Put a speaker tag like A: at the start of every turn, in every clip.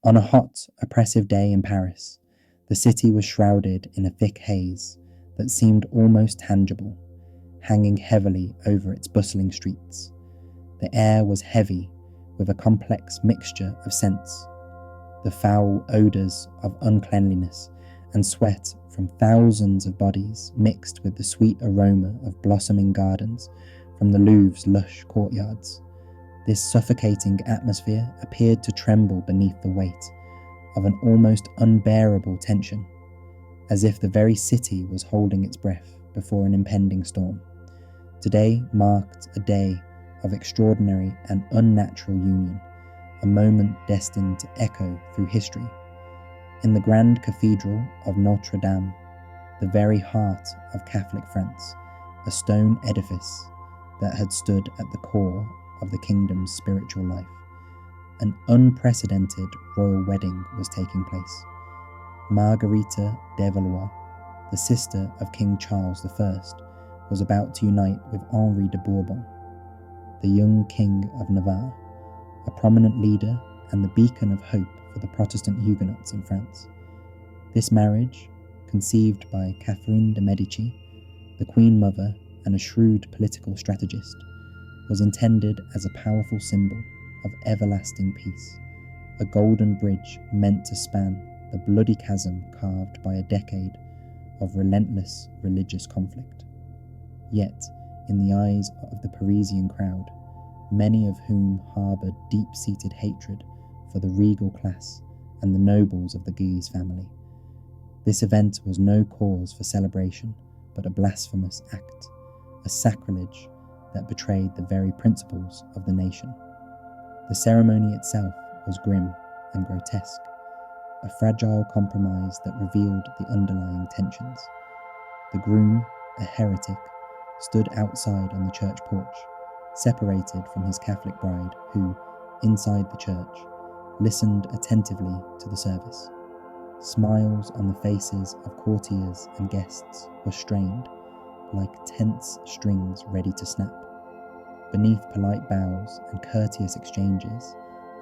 A: On a hot, oppressive day in Paris, the city was shrouded in a thick haze that seemed almost tangible, hanging heavily over its bustling streets. The air was heavy with a complex mixture of scents, the foul odours of uncleanliness and sweat from thousands of bodies mixed with the sweet aroma of blossoming gardens from the Louvre's lush courtyards. This suffocating atmosphere appeared to tremble beneath the weight of an almost unbearable tension, as if the very city was holding its breath before an impending storm. Today marked a day of extraordinary and unnatural union, a moment destined to echo through history. In the grand cathedral of Notre Dame, the very heart of Catholic France, a stone edifice that had stood at the core of the kingdom's spiritual life, an unprecedented royal wedding was taking place. Margarita de Devalois, the sister of King Charles I, was about to unite with Henri de Bourbon, the young King of Navarre, a prominent leader and the beacon of hope for the Protestant Huguenots in France. This marriage, conceived by Catherine de Medici, the Queen Mother and a shrewd political strategist, was intended as a powerful symbol of everlasting peace, a golden bridge meant to span the bloody chasm carved by a decade of relentless religious conflict. Yet, in the eyes of the Parisian crowd, many of whom harboured deep-seated hatred for the regal class and the nobles of the Guise family, this event was no cause for celebration, but a blasphemous act, a sacrilege that betrayed the very principles of the nation. The ceremony itself was grim and grotesque, a fragile compromise that revealed the underlying tensions. The groom, a heretic, stood outside on the church porch, separated from his Catholic bride who, inside the church, listened attentively to the service. Smiles on the faces of courtiers and guests were strained, like tense strings ready to snap. Beneath polite bows and courteous exchanges,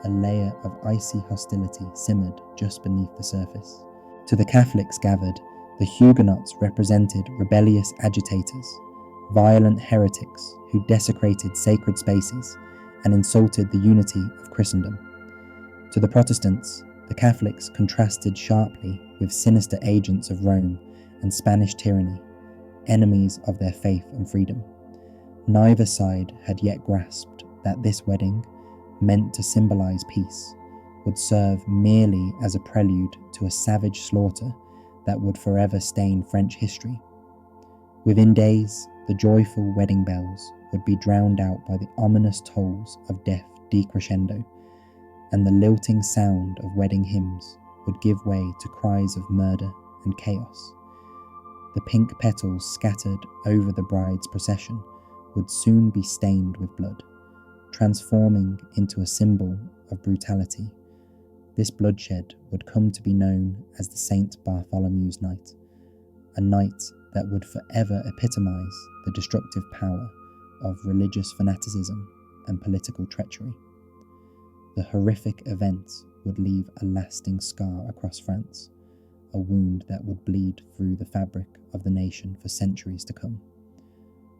A: a layer of icy hostility simmered just beneath the surface. To the Catholics gathered, the Huguenots represented rebellious agitators, violent heretics who desecrated sacred spaces and insulted the unity of Christendom. To the Protestants, the Catholics contrasted sharply with sinister agents of Rome and Spanish tyranny, enemies of their faith and freedom. Neither side had yet grasped that this wedding, meant to symbolize peace, would serve merely as a prelude to a savage slaughter that would forever stain French history. Within days, the joyful wedding bells would be drowned out by the ominous tolls of death decrescendo, and the lilting sound of wedding hymns would give way to cries of murder and chaos. The pink petals scattered over the bride's procession would soon be stained with blood, transforming into a symbol of brutality. This bloodshed would come to be known as the Saint Bartholomew's Night, a night that would forever epitomize the destructive power of religious fanaticism and political treachery. The horrific event would leave a lasting scar across France, a wound that would bleed through the fabric of the nation for centuries to come.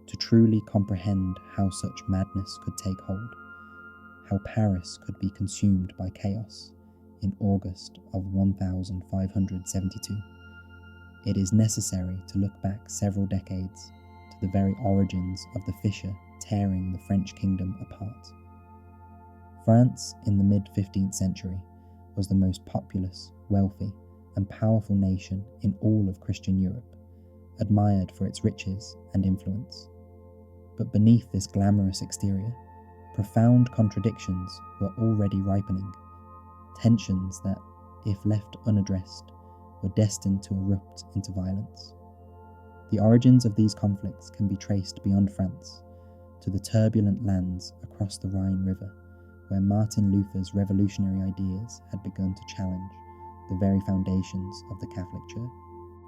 A: To truly comprehend how such madness could take hold, how Paris could be consumed by chaos in August of 1572, it is necessary to look back several decades to the very origins of the fissure tearing the French kingdom apart. France in the mid-15th century was the most populous, wealthy, and powerful nation in all of Christian Europe, admired for its riches and influence. But beneath this glamorous exterior, profound contradictions were already ripening, tensions that, if left unaddressed, were destined to erupt into violence. The origins of these conflicts can be traced beyond France, to the turbulent lands across the Rhine River, where Martin Luther's revolutionary ideas had begun to challenge the very foundations of the Catholic Church.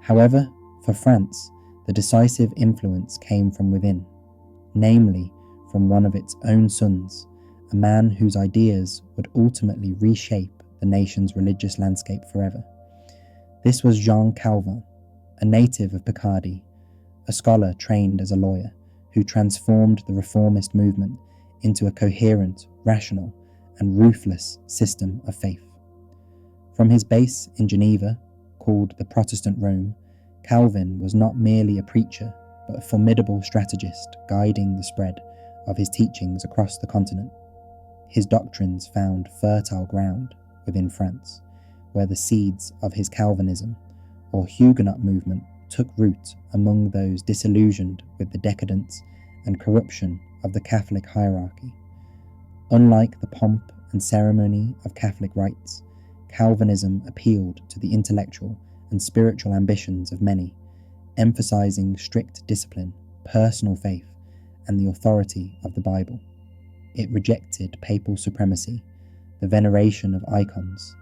A: However, for France, the decisive influence came from within, namely from one of its own sons, a man whose ideas would ultimately reshape the nation's religious landscape forever. This was Jean Calvin, a native of Picardy, a scholar trained as a lawyer, who transformed the reformist movement into a coherent, rational, and ruthless system of faith. From his base in Geneva, called the Protestant Rome, Calvin was not merely a preacher, but a formidable strategist guiding the spread of his teachings across the continent. His doctrines found fertile ground within France, where the seeds of his Calvinism, or Huguenot movement, took root among those disillusioned with the decadence and corruption of the Catholic hierarchy. Unlike the pomp and ceremony of Catholic rites, Calvinism appealed to the intellectual and spiritual ambitions of many, emphasizing strict discipline, personal faith, and the authority of the Bible. It rejected papal supremacy, the veneration of icons,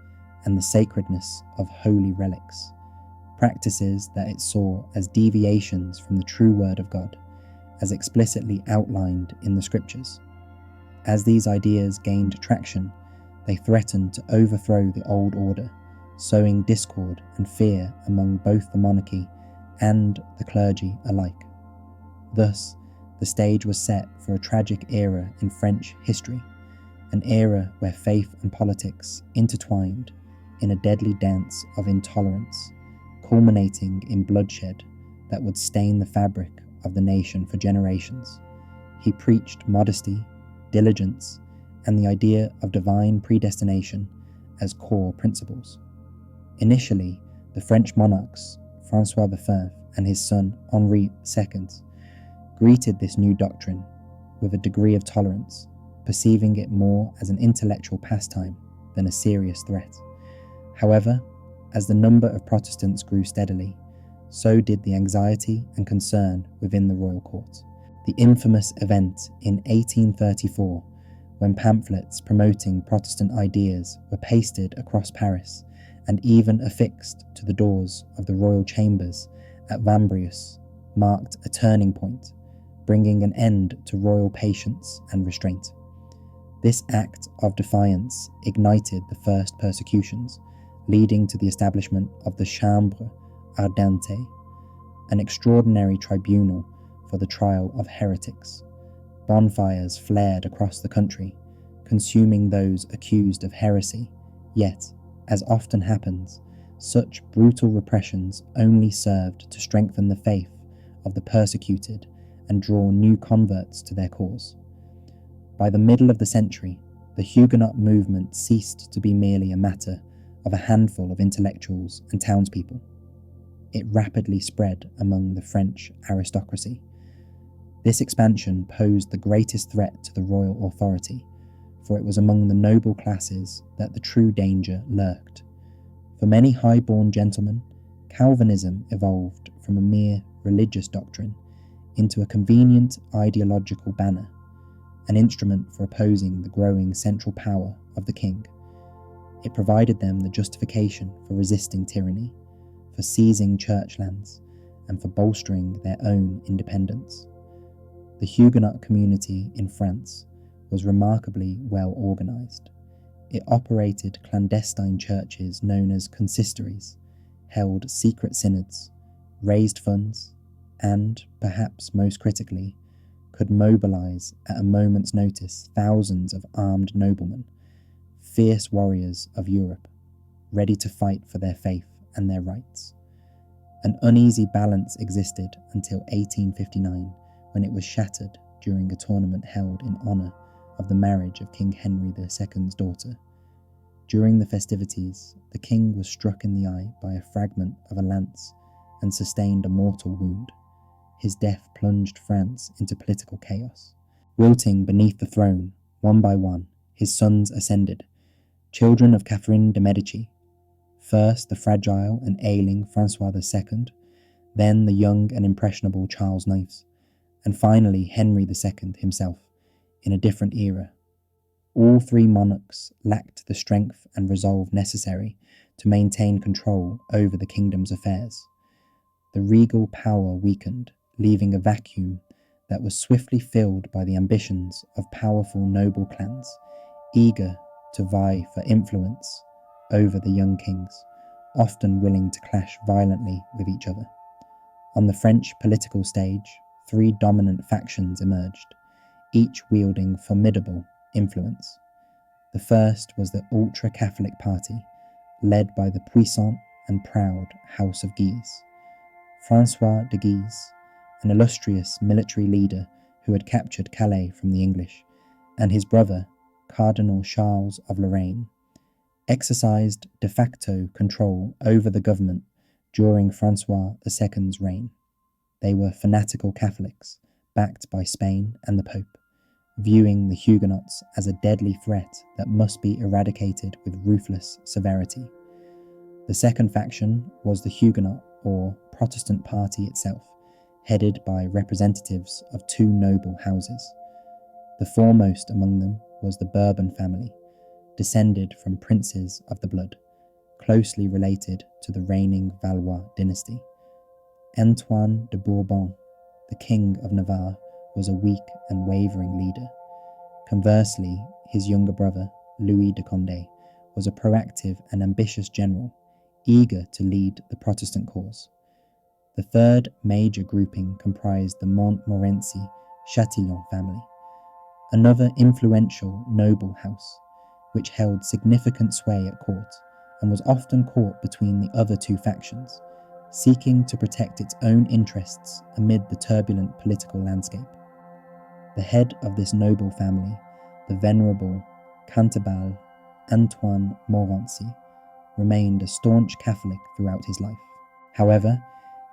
A: and the sacredness of holy relics, practices that it saw as deviations from the true Word of God, as explicitly outlined in the Scriptures. As these ideas gained traction, they threatened to overthrow the old order, sowing discord and fear among both the monarchy and the clergy alike. Thus, the stage was set for a tragic era in French history, an era where faith and politics intertwined in a deadly dance of intolerance, culminating in bloodshed that would stain the fabric of the nation for generations. He preached modesty, diligence, and the idea of divine predestination as core principles. Initially, the French monarchs, François I and his son Henri II, greeted this new doctrine with a degree of tolerance, perceiving it more as an intellectual pastime than a serious threat. However, as the number of Protestants grew steadily, so did the anxiety and concern within the royal court. The infamous event in 1834, when pamphlets promoting Protestant ideas were pasted across Paris and even affixed to the doors of the royal chambers at Vambrius, marked a turning point, bringing an end to royal patience and restraint. This act of defiance ignited the first persecutions, leading to the establishment of the Chambre Ardente, an extraordinary tribunal for the trial of heretics. Bonfires flared across the country, consuming those accused of heresy, yet, as often happens, such brutal repressions only served to strengthen the faith of the persecuted and draw new converts to their cause. By the middle of the century, the Huguenot movement ceased to be merely a matter of a handful of intellectuals and townspeople. It rapidly spread among the French aristocracy. This expansion posed the greatest threat to the royal authority, for it was among the noble classes that the true danger lurked. For many high-born gentlemen, Calvinism evolved from a mere religious doctrine into a convenient ideological banner, an instrument for opposing the growing central power of the king. It provided them the justification for resisting tyranny, for seizing church lands, and for bolstering their own independence. The Huguenot community in France was remarkably well organized. It operated clandestine churches known as consistories, held secret synods, raised funds, and, perhaps most critically, could mobilize at a moment's notice thousands of armed noblemen, fierce warriors of Europe, ready to fight for their faith and their rights. An uneasy balance existed until 1859, when it was shattered during a tournament held in honour of the marriage of King Henri II's daughter. During the festivities, the king was struck in the eye by a fragment of a lance and sustained a mortal wound. His death plunged France into political chaos. Wilting beneath the throne, one by one, his sons ascended, children of Catherine de Medici. First the fragile and ailing François II, then the young and impressionable Charles IX, and finally Henri II himself, in a different era. All three monarchs lacked the strength and resolve necessary to maintain control over the kingdom's affairs. The regal power weakened, leaving a vacuum that was swiftly filled by the ambitions of powerful noble clans, eager to vie for influence, over the young kings, often willing to clash violently with each other. On the French political stage, three dominant factions emerged, each wielding formidable influence. The first was the ultra-Catholic party, led by the puissant and proud House of Guise. François de Guise, an illustrious military leader who had captured Calais from the English, and his brother, Cardinal Charles of Lorraine, exercised de facto control over the government during François II's reign. They were fanatical Catholics, backed by Spain and the Pope, viewing the Huguenots as a deadly threat that must be eradicated with ruthless severity. The second faction was the Huguenot or Protestant party itself, headed by representatives of two noble houses. The foremost among them was the Bourbon family, descended from princes of the blood, closely related to the reigning Valois dynasty. Antoine de Bourbon, the King of Navarre, was a weak and wavering leader. Conversely, his younger brother, Louis de Condé, was a proactive and ambitious general, eager to lead the Protestant cause. The third major grouping comprised the Montmorency-Chatillon family, another influential noble house, which held significant sway at court and was often caught between the other two factions, seeking to protect its own interests amid the turbulent political landscape. The head of this noble family, the venerable Cantabile Antoine Montmorency, remained a staunch Catholic throughout his life. However,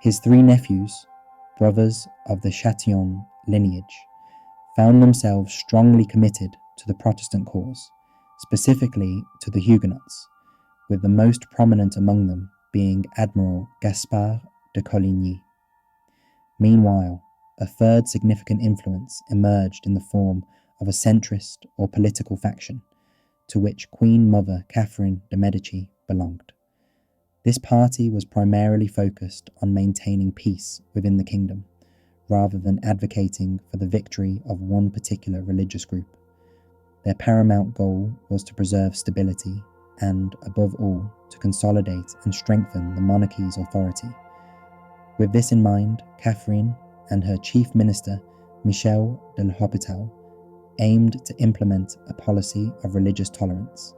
A: his three nephews, brothers of the Chatillon lineage, found themselves strongly committed to the Protestant cause, specifically to the Huguenots, with the most prominent among them being Admiral Gaspard de Coligny. Meanwhile, a third significant influence emerged in the form of a centrist or political faction, to which Queen Mother Catherine de Medici belonged. This party was primarily focused on maintaining peace within the kingdom, rather than advocating for the victory of one particular religious group. Their paramount goal was to preserve stability and, above all, to consolidate and strengthen the monarchy's authority. With this in mind, Catherine and her chief minister, Michel de l'Hôpital, aimed to implement a policy of religious tolerance,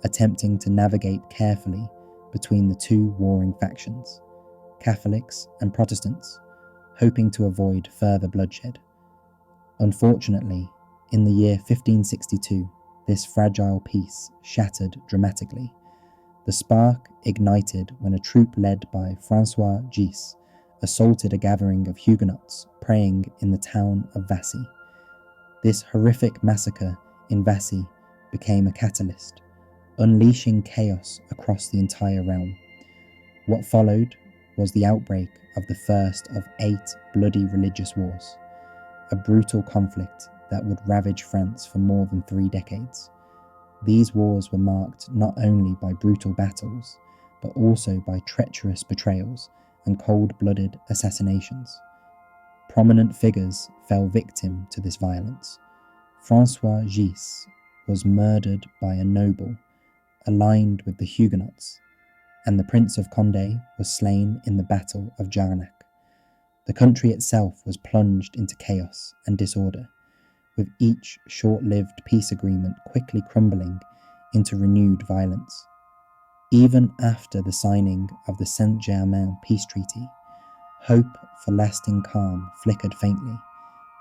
A: attempting to navigate carefully between the two warring factions, Catholics and Protestants, hoping to avoid further bloodshed. Unfortunately, in the year 1562, this fragile peace shattered dramatically. The spark ignited when a troop led by François Guise assaulted a gathering of Huguenots praying in the town of Vassy. This horrific massacre in Vassy became a catalyst, unleashing chaos across the entire realm. What followed was the outbreak of the first of 8 bloody religious wars, a brutal conflict that would ravage France for more than 3 decades. These wars were marked not only by brutal battles, but also by treacherous betrayals and cold-blooded assassinations. Prominent figures fell victim to this violence. François Guise was murdered by a noble aligned with the Huguenots, and the Prince of Condé was slain in the Battle of Jarnac. The country itself was plunged into chaos and disorder, with each short-lived peace agreement quickly crumbling into renewed violence. Even after the signing of the Saint-Germain peace treaty, hope for lasting calm flickered faintly,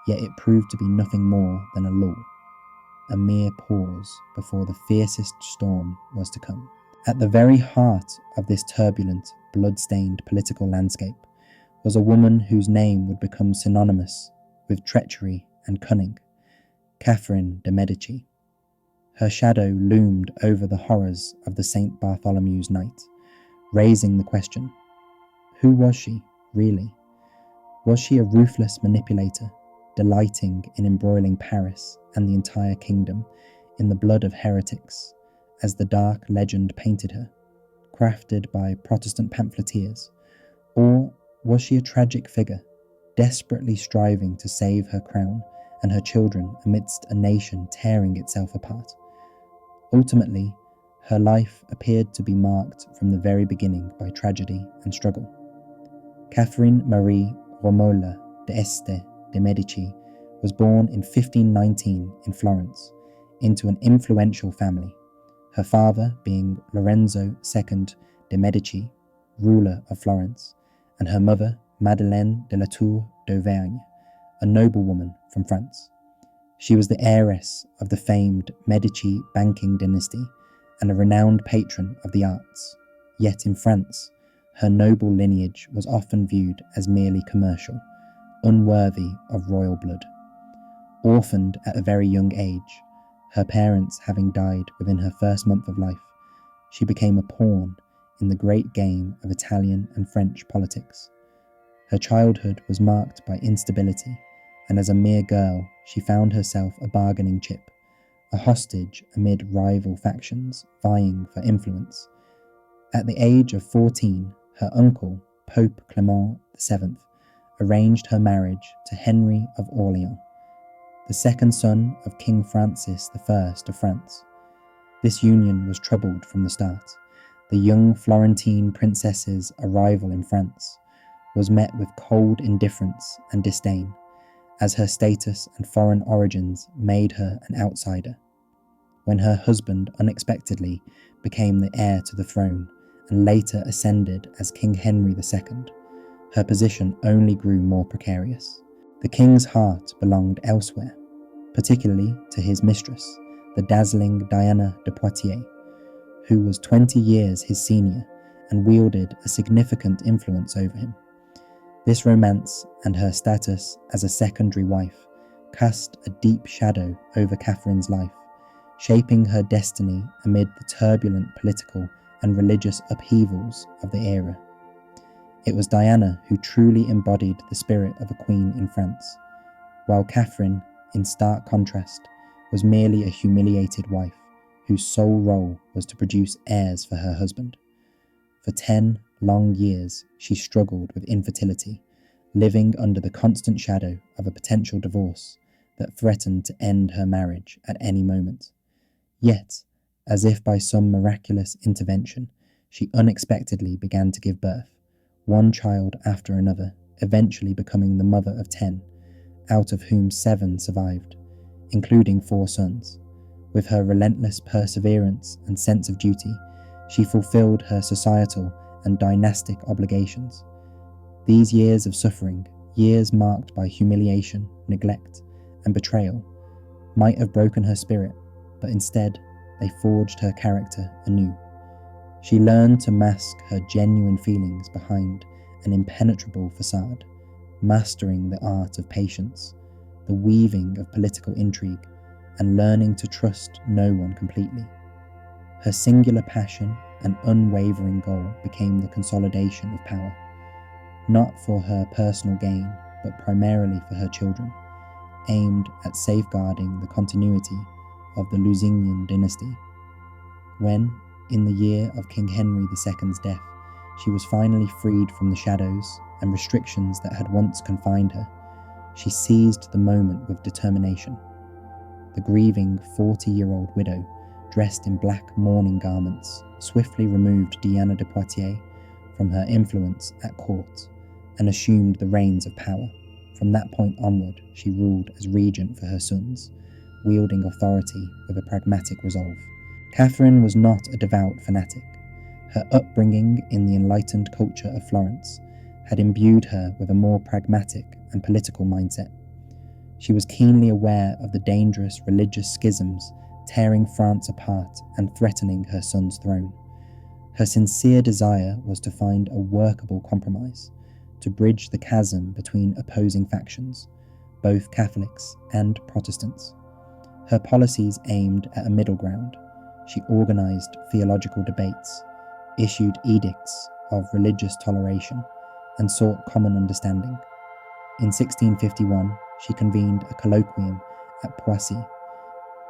A: yet it proved to be nothing more than a lull, a mere pause before the fiercest storm was to come. At the very heart of this turbulent, blood-stained political landscape was a woman whose name would become synonymous with treachery and cunning, Catherine de Medici. Her shadow loomed over the horrors of the St. Bartholomew's night, raising the question, who was she, really? Was she a ruthless manipulator, delighting in embroiling Paris and the entire kingdom in the blood of heretics, as the dark legend painted her, crafted by Protestant pamphleteers? Or was she a tragic figure, desperately striving to save her crown and her children amidst a nation tearing itself apart? Ultimately, Her life appeared to be marked from the very beginning by tragedy and struggle. Catherine Marie Romola d'Este de Medici was born in 1519 in Florence into an influential family, her father being Lorenzo II de Medici, ruler of Florence, and her mother Madeleine de la Tour d'Auvergne, a noblewoman from France. She was the heiress of the famed Medici banking dynasty and a renowned patron of the arts, yet in France, her noble lineage was often viewed as merely commercial, unworthy of royal blood. Orphaned at a very young age, her parents having died within her first month of life, she became a pawn in the great game of Italian and French politics. Her childhood was marked by instability, and as a mere girl, she found herself a bargaining chip, a hostage amid rival factions vying for influence. At the age of 14, her uncle, Pope Clement VII, arranged her marriage to Henri of Orleans, the second son of King Francis I of France. This union was troubled from the start. The young Florentine princess's arrival in France was met with cold indifference and disdain, as her status and foreign origins made her an outsider. When her husband unexpectedly became the heir to the throne and later ascended as King Henri II, her position only grew more precarious. The king's heart belonged elsewhere, particularly to his mistress, the dazzling Diana de Poitiers, who was 20 years his senior and wielded a significant influence over him. This romance and her status as a secondary wife cast a deep shadow over Catherine's life, shaping her destiny amid the turbulent political and religious upheavals of the era. It was Diana who truly embodied the spirit of a queen in France, while Catherine, in stark contrast, was merely a humiliated wife whose sole role was to produce heirs for her husband. For 10 long years, she struggled with infertility, living under the constant shadow of a potential divorce that threatened to end her marriage at any moment. Yet, as if by some miraculous intervention, she unexpectedly began to give birth, one child after another, eventually becoming the mother of 10, out of whom 7 survived, including 4 sons. With her relentless perseverance and sense of duty, she fulfilled her societal and dynastic obligations. These years of suffering, years marked by humiliation, neglect, and betrayal, might have broken her spirit, but instead they forged her character anew. She learned to mask her genuine feelings behind an impenetrable facade, mastering the art of patience, the weaving of political intrigue, and learning to trust no one completely. Her singular passion and unwavering goal became the consolidation of power, not for her personal gain, but primarily for her children, aimed at safeguarding the continuity of the Lusignan dynasty. When, in the year of King Henri II's death, she was finally freed from the shadows and restrictions that had once confined her, she seized the moment with determination. The grieving 40-year-old widow, dressed in black mourning garments, swiftly removed Diana de Poitiers from her influence at court and assumed the reins of power. From that point onward, she ruled as regent for her sons, wielding authority with a pragmatic resolve. Catherine was not a devout fanatic. Her upbringing in the enlightened culture of Florence had imbued her with a more pragmatic and political mindset. She was keenly aware of the dangerous religious schisms tearing France apart and threatening her son's throne. Her sincere desire was to find a workable compromise, to bridge the chasm between opposing factions, both Catholics and Protestants. Her policies aimed at a middle ground. She organised theological debates, issued edicts of religious toleration, and sought common understanding. In 1651, she convened a colloquium at Poissy,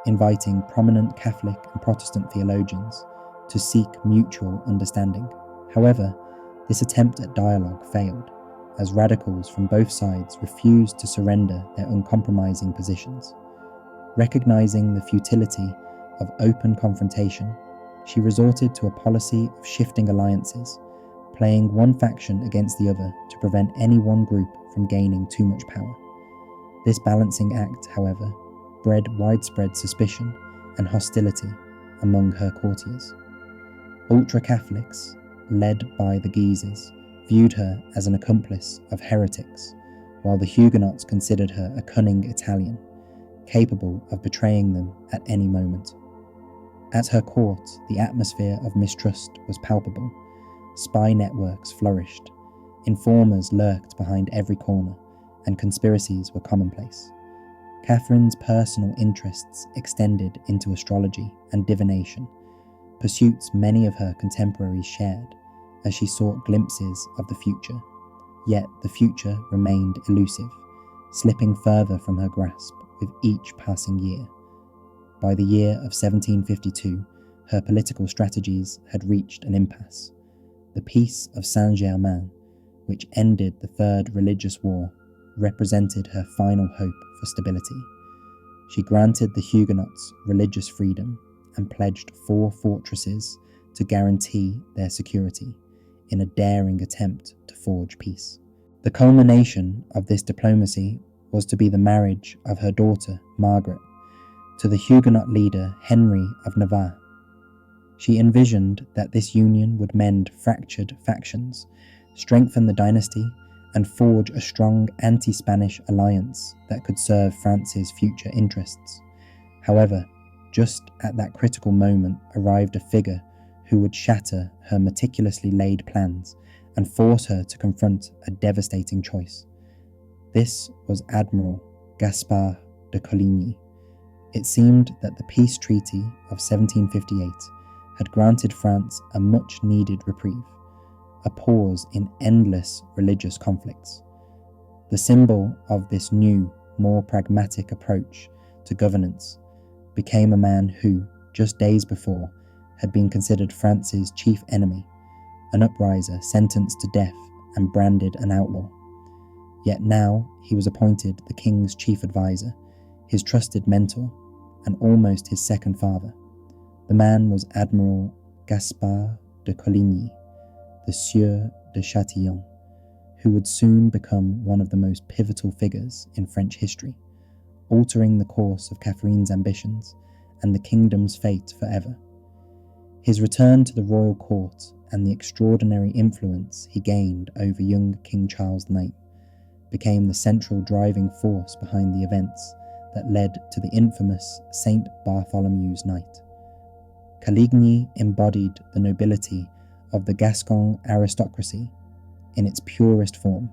A: inviting prominent Catholic and Protestant theologians to seek mutual understanding. However, this attempt at dialogue failed, as radicals from both sides refused to surrender their uncompromising positions. Recognizing the futility of open confrontation, she resorted to a policy of shifting alliances, playing one faction against the other to prevent any one group from gaining too much power. This balancing act, however, bred widespread suspicion and hostility among her courtiers. Ultra-Catholics, led by the Guises, viewed her as an accomplice of heretics, while the Huguenots considered her a cunning Italian, capable of betraying them at any moment. At her court, the atmosphere of mistrust was palpable. Spy networks flourished, informers lurked behind every corner, and conspiracies were commonplace. Catherine's personal interests extended into astrology and divination, pursuits many of her contemporaries shared, as she sought glimpses of the future. Yet the future remained elusive, slipping further from her grasp with each passing year. By the year of 1752, her political strategies had reached an impasse. The Peace of Saint-Germain, which ended the Third Religious War, represented her final hope for stability. She granted the Huguenots religious freedom and pledged 4 fortresses to guarantee their security in a daring attempt to forge peace. The culmination of this diplomacy was to be the marriage of her daughter, Margaret, to the Huguenot leader Henri of Navarre. She envisioned that this union would mend fractured factions, strengthen the dynasty, and forge a strong anti-Spanish alliance that could serve France's future interests. However, just at that critical moment arrived a figure who would shatter her meticulously laid plans and force her to confront a devastating choice. This was Admiral Gaspard de Coligny. It seemed that the peace treaty of 1758 had granted France a much-needed reprieve, a pause in endless religious conflicts. The symbol of this new, more pragmatic approach to governance became a man who, just days before, had been considered France's chief enemy, an upriser sentenced to death and branded an outlaw. Yet now he was appointed the king's chief advisor, his trusted mentor, and almost his second father. The man was Admiral Gaspard de Coligny, the Sieur de Chatillon, who would soon become one of the most pivotal figures in French history, altering the course of Catherine's ambitions and the kingdom's fate forever. His return to the royal court and the extraordinary influence he gained over young King Charles IX became the central driving force behind the events that led to the infamous Saint Bartholomew's Night. Coligny embodied the nobility of the Gascon aristocracy in its purest form,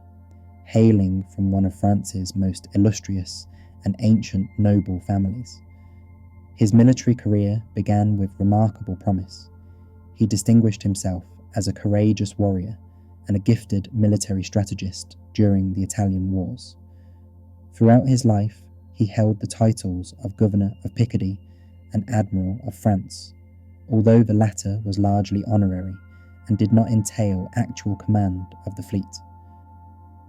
A: hailing from one of France's most illustrious and ancient noble families. His military career began with remarkable promise. He distinguished himself as a courageous warrior and a gifted military strategist during the Italian wars. Throughout his life, he held the titles of Governor of Picardy and Admiral of France, although the latter was largely honorary and did not entail actual command of the fleet.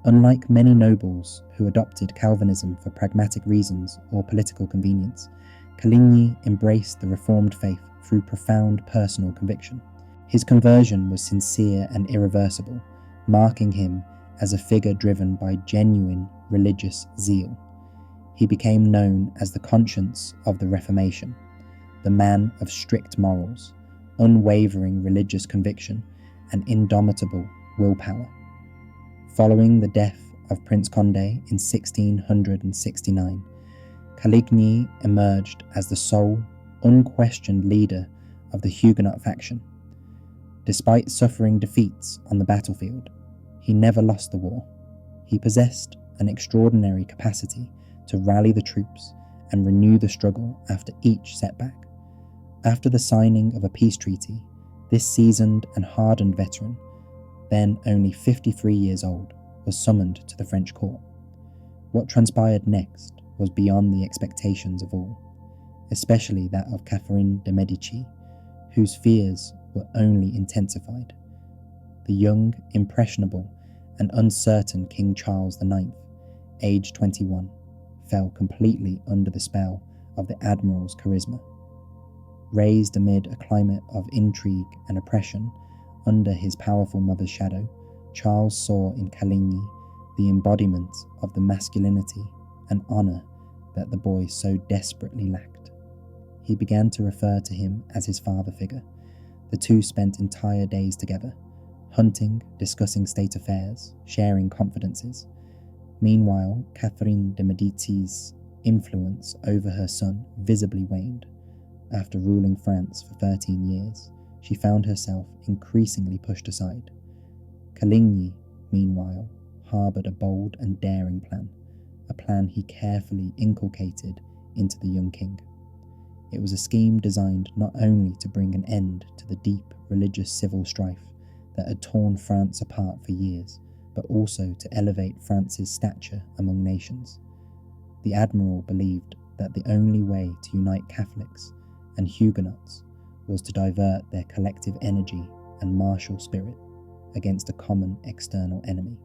A: Unlike many nobles who adopted Calvinism for pragmatic reasons or political convenience, Coligny embraced the Reformed faith through profound personal conviction. His conversion was sincere and irreversible, marking him as a figure driven by genuine religious zeal. He became known as the conscience of the Reformation, the man of strict morals, unwavering religious conviction, and indomitable willpower. Following the death of Prince Condé in 1669, Coligny emerged as the sole, unquestioned leader of the Huguenot faction. Despite suffering defeats on the battlefield, he never lost the war. He possessed an extraordinary capacity to rally the troops and renew the struggle after each setback. After the signing of a peace treaty, this seasoned and hardened veteran, then only 53 years old, was summoned to the French court. What transpired next was beyond the expectations of all, especially that of Catherine de Medici, whose fears were only intensified. The young, impressionable, and uncertain King Charles IX, aged 21, fell completely under the spell of the Admiral's charisma. Raised amid a climate of intrigue and oppression under his powerful mother's shadow, Charles saw in Caligny the embodiment of the masculinity and honour that the boy so desperately lacked. He began to refer to him as his father figure. The two spent entire days together, hunting, discussing state affairs, sharing confidences. Meanwhile, Catherine de Medici's influence over her son visibly waned. After ruling France for 13 years, she found herself increasingly pushed aside. Caligny, meanwhile, harboured a bold and daring plan, a plan he carefully inculcated into the young king. It was a scheme designed not only to bring an end to the deep religious civil strife that had torn France apart for years, but also to elevate France's stature among nations. The admiral believed that the only way to unite Catholics and Huguenots was to divert their collective energy and martial spirit against a common external enemy.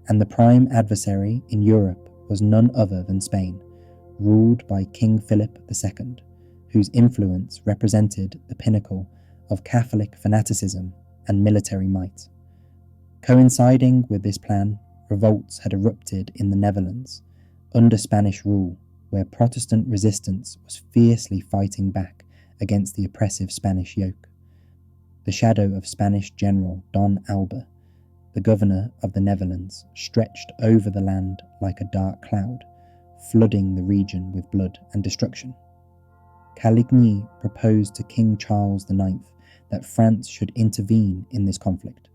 A: And the prime adversary in Europe was none other than Spain, ruled by King Philip II, whose influence represented the pinnacle of Catholic fanaticism and military might. Coinciding with this plan, revolts had erupted in the Netherlands under Spanish rule, where Protestant resistance was fiercely fighting back against the oppressive Spanish yoke. The shadow of Spanish General Don Alba, the governor of the Netherlands, stretched over the land like a dark cloud, flooding the region with blood and destruction. Caligny proposed to King Charles IX that France should intervene in this conflict,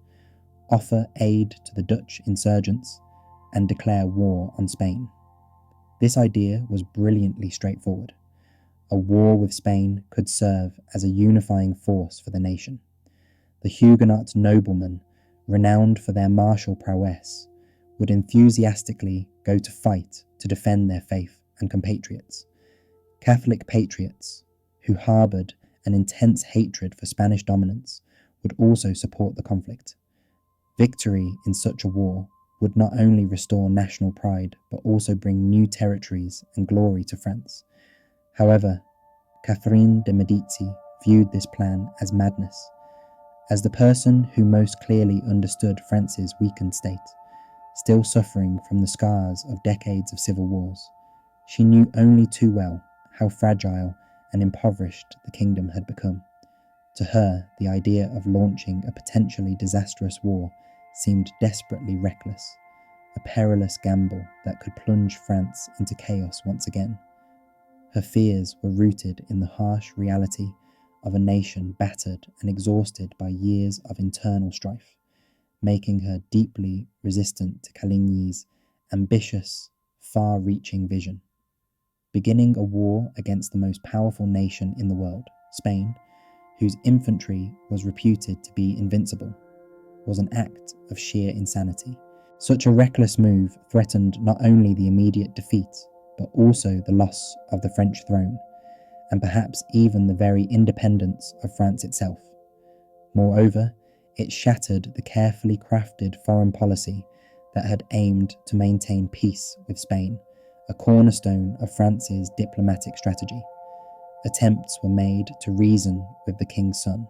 A: offer aid to the Dutch insurgents, and declare war on Spain. This idea was brilliantly straightforward. A war with Spain could serve as a unifying force for the nation. The Huguenot noblemen, renowned for their martial prowess, would enthusiastically go to fight to defend their faith and compatriots. Catholic patriots, who harboured an intense hatred for Spanish dominance, would also support the conflict. Victory in such a war would not only restore national pride, but also bring new territories and glory to France. However, Catherine de Medici viewed this plan as madness. As the person who most clearly understood France's weakened state, still suffering from the scars of decades of civil wars, she knew only too well how fragile and impoverished the kingdom had become. To her, the idea of launching a potentially disastrous war seemed desperately reckless, a perilous gamble that could plunge France into chaos once again. Her fears were rooted in the harsh reality of a nation battered and exhausted by years of internal strife, making her deeply resistant to Caligny's ambitious, far-reaching vision. Beginning a war against the most powerful nation in the world, Spain, whose infantry was reputed to be invincible, was an act of sheer insanity. Such a reckless move threatened not only the immediate defeat, but also the loss of the French throne, and perhaps even the very independence of France itself. Moreover, it shattered the carefully crafted foreign policy that had aimed to maintain peace with Spain, a cornerstone of France's diplomatic strategy. Attempts were made to reason with the king's son,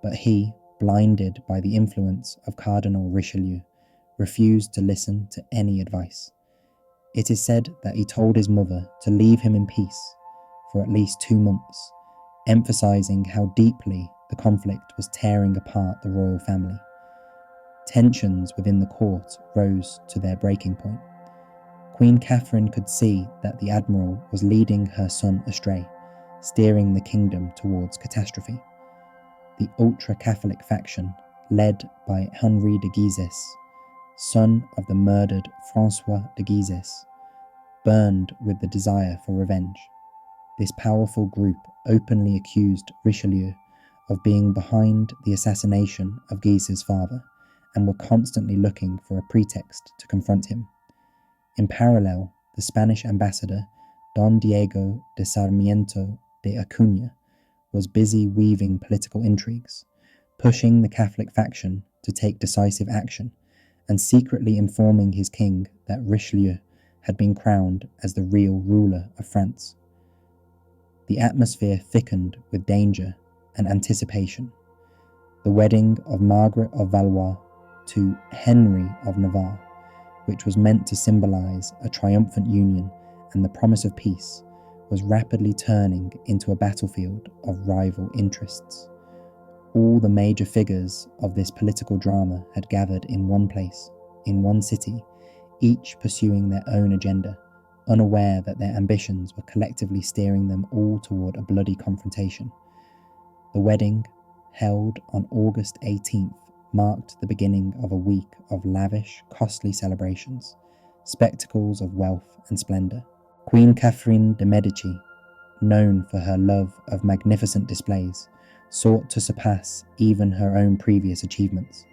A: but he, blinded by the influence of Cardinal Richelieu, refused to listen to any advice. It is said that he told his mother to leave him in peace for at least 2 months, emphasizing how deeply the conflict was tearing apart the royal family. Tensions within the court rose to their breaking point. Queen Catherine could see that the admiral was leading her son astray, steering the kingdom towards catastrophe. The ultra-Catholic faction, led by Henri de Guises, son of the murdered Francois de Guises, burned with the desire for revenge. This powerful group openly accused Richelieu of being behind the assassination of Guises' father, and were constantly looking for a pretext to confront him. In parallel, the Spanish ambassador, Don Diego de Sarmiento de Acuña, was busy weaving political intrigues, pushing the Catholic faction to take decisive action, and secretly informing his king that Richelieu had been crowned as the real ruler of France. The atmosphere thickened with danger and anticipation. The wedding of Margaret of Valois to Henri of Navarre, which was meant to symbolize a triumphant union and the promise of peace, was rapidly turning into a battlefield of rival interests. All the major figures of this political drama had gathered in one place, in one city, each pursuing their own agenda, unaware that their ambitions were collectively steering them all toward a bloody confrontation. The wedding, held on August 18th, marked the beginning of a week of lavish, costly celebrations, spectacles of wealth and splendour. Queen Catherine de Medici, known for her love of magnificent displays, sought to surpass even her own previous achievements.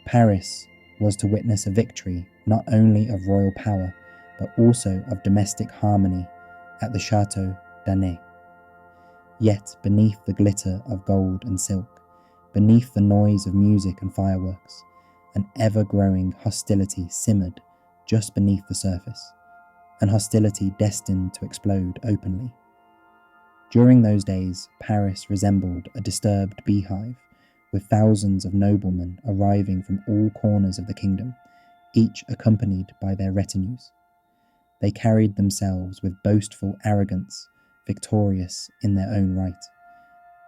A: Paris was to witness a victory not only of royal power, but also of domestic harmony at the Château d'Anay. Yet beneath the glitter of gold and silk, beneath the noise of music and fireworks, an ever-growing hostility simmered just beneath the surface, an hostility destined to explode openly. During those days, Paris resembled a disturbed beehive, with thousands of noblemen arriving from all corners of the kingdom, each accompanied by their retinues. They carried themselves with boastful arrogance, victorious in their own right.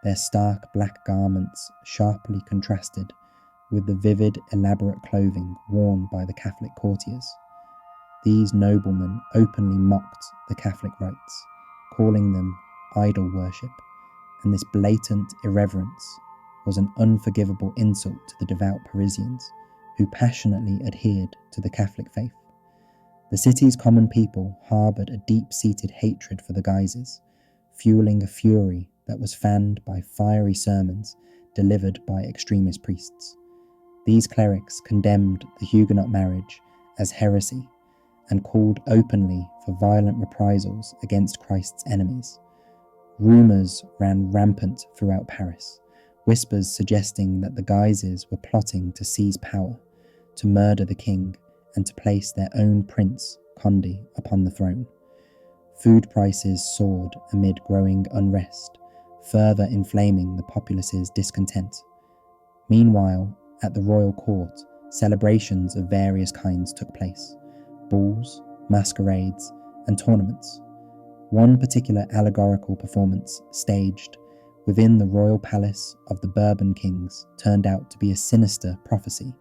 A: Their stark black garments sharply contrasted with the vivid, elaborate clothing worn by the Catholic courtiers. These noblemen openly mocked the Catholic rites, calling them idol worship, and this blatant irreverence was an unforgivable insult to the devout Parisians who passionately adhered to the Catholic faith. The city's common people harboured a deep-seated hatred for the Guises, fueling a fury that was fanned by fiery sermons delivered by extremist priests. These clerics condemned the Huguenot marriage as heresy and called openly for violent reprisals against Christ's enemies. Rumours ran rampant throughout Paris, whispers suggesting that the Guises were plotting to seize power, to murder the king, and to place their own prince, Condé, upon the throne. Food prices soared amid growing unrest, further inflaming the populace's discontent. Meanwhile, at the royal court, celebrations of various kinds took place: balls, masquerades, and tournaments. One particular allegorical performance staged within the royal palace of the Bourbon kings turned out to be a sinister prophecy.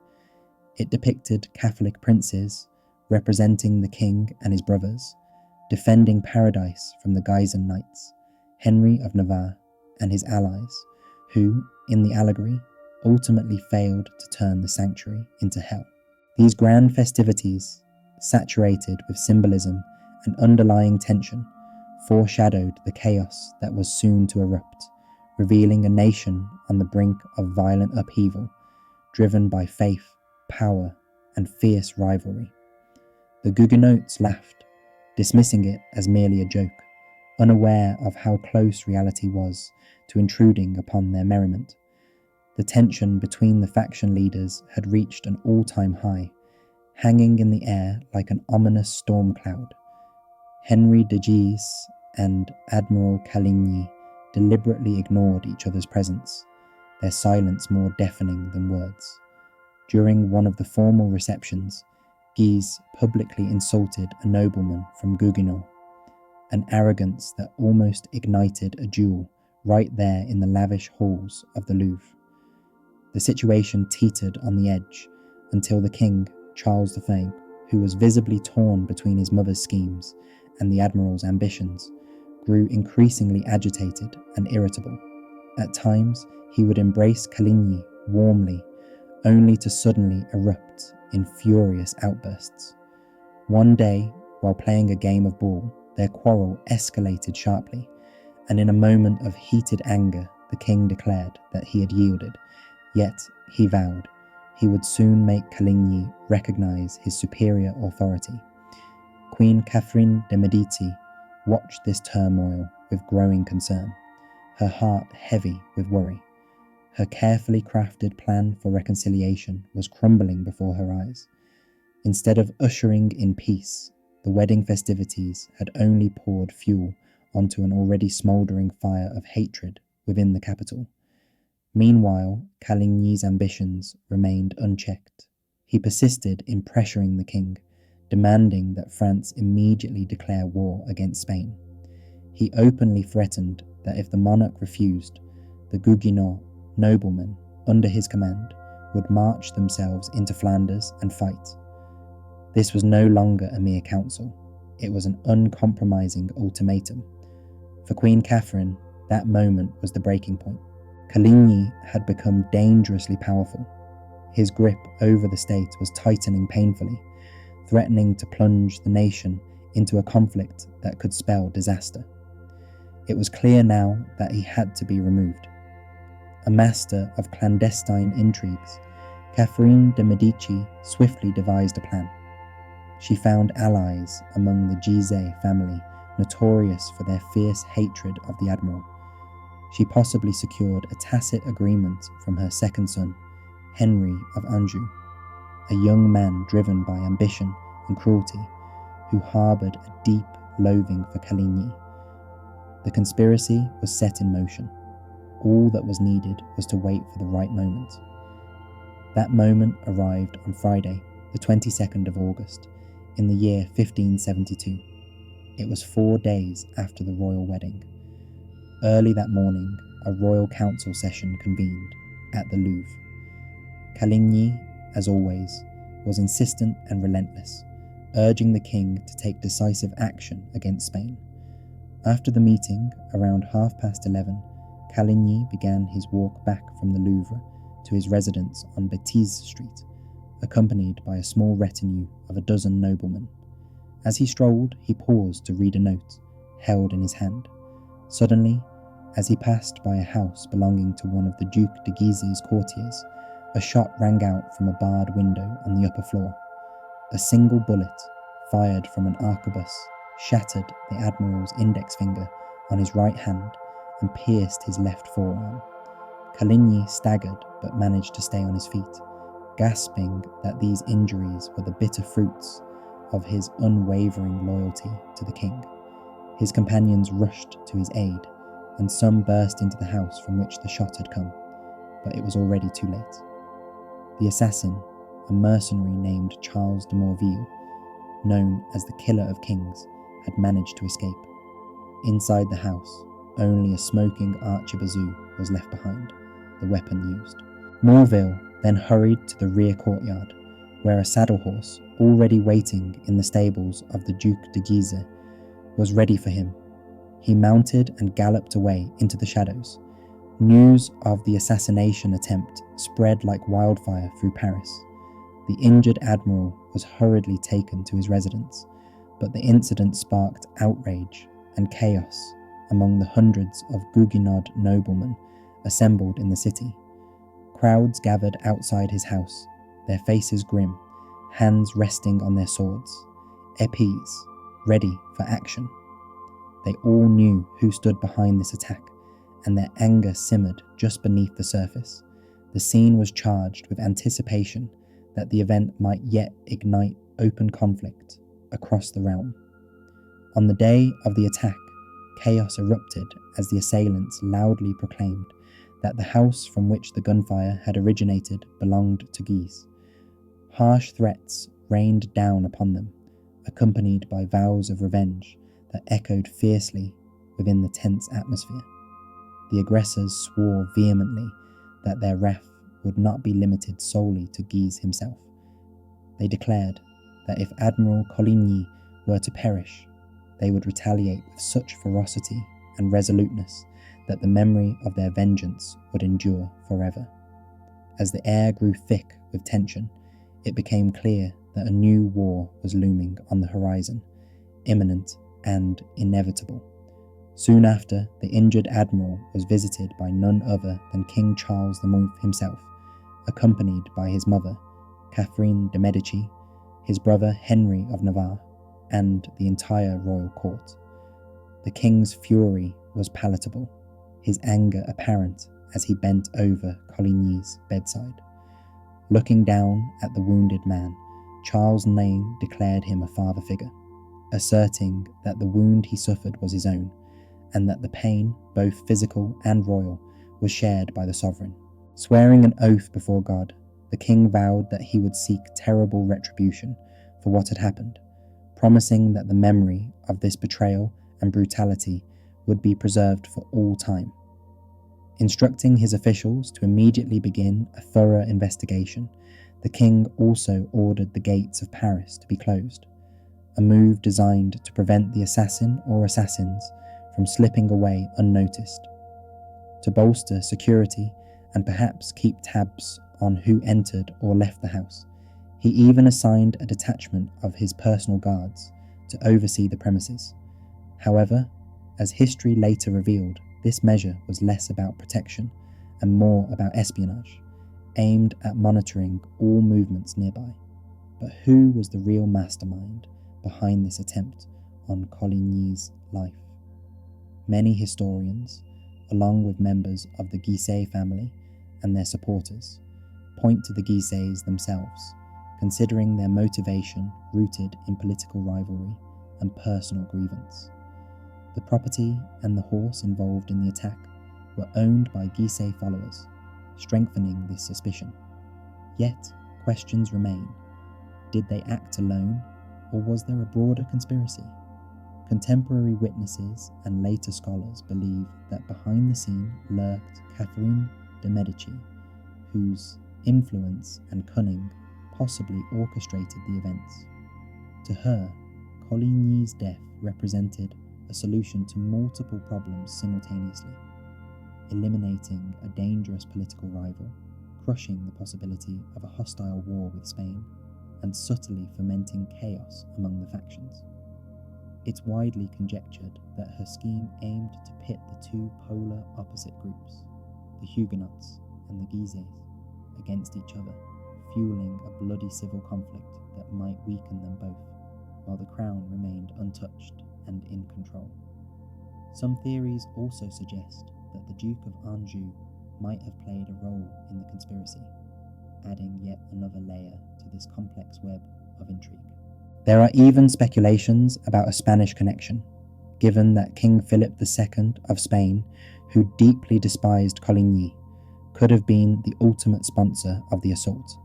A: It depicted Catholic princes, representing the king and his brothers, defending paradise from the Guisan knights, Henri of Navarre and his allies, who, in the allegory, ultimately failed to turn the sanctuary into hell. These grand festivities, saturated with symbolism and underlying tension, foreshadowed the chaos that was soon to erupt, revealing a nation on the brink of violent upheaval, driven by faith, power, and fierce rivalry. The Huguenots laughed, dismissing it as merely a joke, unaware of how close reality was to intruding upon their merriment. The tension between the faction leaders had reached an all-time high, hanging in the air like an ominous storm cloud. Henri de Guises and Admiral Coligny deliberately ignored each other's presence, their silence more deafening than words. During one of the formal receptions, Guise publicly insulted a nobleman from Guigenot, an arrogance that almost ignited a duel right there in the lavish halls of the Louvre. The situation teetered on the edge until the king, Charles V, who was visibly torn between his mother's schemes and the admiral's ambitions, grew increasingly agitated and irritable. At times, he would embrace Coligny warmly, only to suddenly erupt in furious outbursts. One day, while playing a game of ball, their quarrel escalated sharply, and in a moment of heated anger, the king declared that he had yielded, yet he vowed he would soon make Coligny recognize his superior authority. Queen Catherine de Medici watched this turmoil with growing concern, her heart heavy with worry. Her carefully crafted plan for reconciliation was crumbling before her eyes. Instead of ushering in peace, the wedding festivities had only poured fuel onto an already smouldering fire of hatred within the capital. Meanwhile, Caligny's ambitions remained unchecked. He persisted in pressuring the king, demanding that France immediately declare war against Spain. He openly threatened that if the monarch refused, the Guises noblemen under his command would march themselves into Flanders and fight. This was no longer a mere counsel, it was an uncompromising ultimatum. For Queen Catherine, that moment was the breaking point. Coligny had become dangerously powerful. His grip over the state was tightening painfully, threatening to plunge the nation into a conflict that could spell disaster. It was clear now that he had to be removed. A master of clandestine intrigues, Catherine de Medici swiftly devised a plan. She found allies among the Guises family, notorious for their fierce hatred of the admiral. She possibly secured a tacit agreement from her second son, Henri of Anjou, a young man driven by ambition and cruelty, who harboured a deep loathing for Coligny. The conspiracy was set in motion. All that was needed was to wait for the right moment. That moment arrived on Friday, the 22nd of August, in the year 1572. It was 4 days after the royal wedding. Early that morning, a royal council session convened at the Louvre. Coligny, as always, was insistent and relentless, urging the king to take decisive action against Spain. After the meeting, around 11:30, Coligny began his walk back from the Louvre to his residence on Bêtise Street, accompanied by a small retinue of a dozen noblemen. As he strolled, he paused to read a note, held in his hand. Suddenly, as he passed by a house belonging to one of the Duc de Guises' courtiers, a shot rang out from a barred window on the upper floor. A single bullet, fired from an arquebus, shattered the admiral's index finger on his right hand and pierced his left forearm. Coligny staggered but managed to stay on his feet, gasping that these injuries were the bitter fruits of his unwavering loyalty to the king. His companions rushed to his aid, and some burst into the house from which the shot had come, but it was already too late. The assassin, a mercenary named Charles de Morville, known as the Killer of Kings, had managed to escape. Inside the house, only a smoking arquebusade was left behind, the weapon used. Morville then hurried to the rear courtyard, where a saddle horse, already waiting in the stables of the Duc de Guise, was ready for him. He mounted and galloped away into the shadows. News of the assassination attempt spread like wildfire through Paris. The injured admiral was hurriedly taken to his residence, but the incident sparked outrage and chaos among the hundreds of Guises noblemen assembled in the city. Crowds gathered outside his house, their faces grim, hands resting on their swords, épées ready for action. They all knew who stood behind this attack, and their anger simmered just beneath the surface. The scene was charged with anticipation that the event might yet ignite open conflict across the realm. On the day of the attack, chaos erupted as the assailants loudly proclaimed that the house from which the gunfire had originated belonged to Guise. Harsh threats rained down upon them, accompanied by vows of revenge that echoed fiercely within the tense atmosphere. The aggressors swore vehemently that their wrath would not be limited solely to Guise himself. They declared that if Admiral Coligny were to perish, they would retaliate with such ferocity and resoluteness that the memory of their vengeance would endure forever. As the air grew thick with tension, it became clear that a new war was looming on the horizon, imminent and inevitable. Soon after, the injured admiral was visited by none other than King Charles IX himself, accompanied by his mother, Catherine de Medici, his brother Henri of Navarre, and the entire royal court. The king's fury was palatable, his anger apparent as he bent over Coligny's bedside. Looking down at the wounded man, Charles IX declared him a father figure, asserting that the wound he suffered was his own, and that the pain, both physical and royal, was shared by the sovereign. Swearing an oath before God, the king vowed that he would seek terrible retribution for what had happened, promising that the memory of this betrayal and brutality would be preserved for all time. Instructing his officials to immediately begin a thorough investigation, the king also ordered the gates of Paris to be closed, a move designed to prevent the assassin or assassins from slipping away unnoticed. To bolster security and perhaps keep tabs on who entered or left the house, he even assigned a detachment of his personal guards to oversee the premises. However, as history later revealed, this measure was less about protection and more about espionage, aimed at monitoring all movements nearby. But who was the real mastermind behind this attempt on Coligny's life? Many historians, along with members of the Guises family and their supporters, point to the Guises themselves, considering their motivation rooted in political rivalry and personal grievance. The property and the horse involved in the attack were owned by Guises followers, strengthening this suspicion. Yet, questions remain. Did they act alone, or was there a broader conspiracy? Contemporary witnesses and later scholars believe that behind the scene lurked Catherine de Medici, whose influence and cunning possibly orchestrated the events. To her, Coligny's death represented a solution to multiple problems simultaneously, eliminating a dangerous political rival, crushing the possibility of a hostile war with Spain, and subtly fomenting chaos among the factions. It's widely conjectured that her scheme aimed to pit the two polar opposite groups, the Huguenots and the Guises, against each other, fueling a bloody civil conflict that might weaken them both, while the crown remained untouched and in control. Some theories also suggest that the Duke of Anjou might have played a role in the conspiracy, adding yet another layer to this complex web of intrigue. There are even speculations about a Spanish connection, given that King Philip II of Spain, who deeply despised Coligny, could have been the ultimate sponsor of the assault.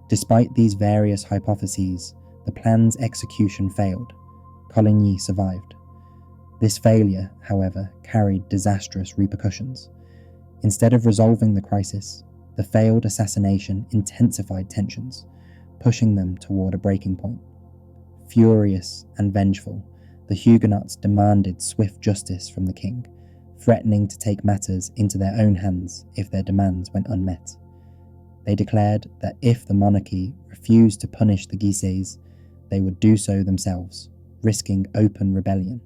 A: Despite these various hypotheses, the plan's execution failed. Coligny survived. This failure, however, carried disastrous repercussions. Instead of resolving the crisis, the failed assassination intensified tensions, pushing them toward a breaking point. Furious and vengeful, the Huguenots demanded swift justice from the king, threatening to take matters into their own hands if their demands went unmet. They declared that if the monarchy refused to punish the Guises, they would do so themselves, risking open rebellion.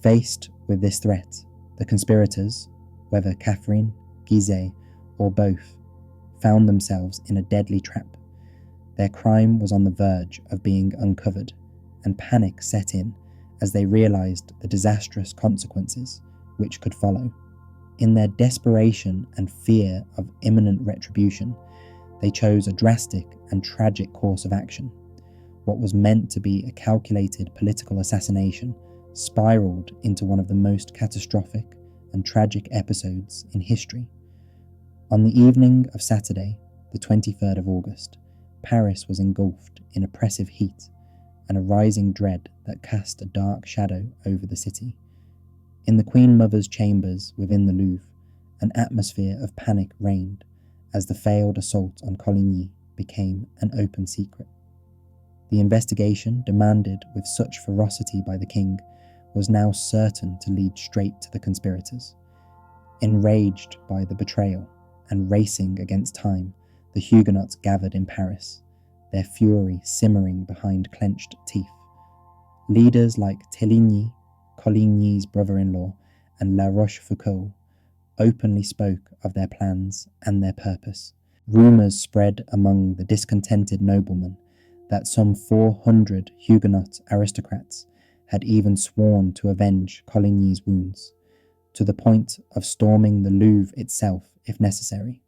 A: Faced with this threat, the conspirators, whether Catherine, Guise, or both, found themselves in a deadly trap. Their crime was on the verge of being uncovered, and panic set in as they realized the disastrous consequences which could follow. In their desperation and fear of imminent retribution, they chose a drastic and tragic course of action. What was meant to be a calculated political assassination spiraled into one of the most catastrophic and tragic episodes in history. On the evening of Saturday, the 23rd of August, Paris was engulfed in oppressive heat and a rising dread that cast a dark shadow over the city. In the Queen Mother's chambers within the Louvre, an atmosphere of panic reigned as the failed assault on Coligny became an open secret. The investigation, demanded with such ferocity by the king, was now certain to lead straight to the conspirators. Enraged by the betrayal and racing against time, the Huguenots gathered in Paris, their fury simmering behind clenched teeth. Leaders like Téligny, Coligny's brother-in-law, and La Rochefoucauld openly spoke of their plans and their purpose. Rumours spread among the discontented noblemen that some 400 Huguenot aristocrats had even sworn to avenge Coligny's wounds, to the point of storming the Louvre itself if necessary.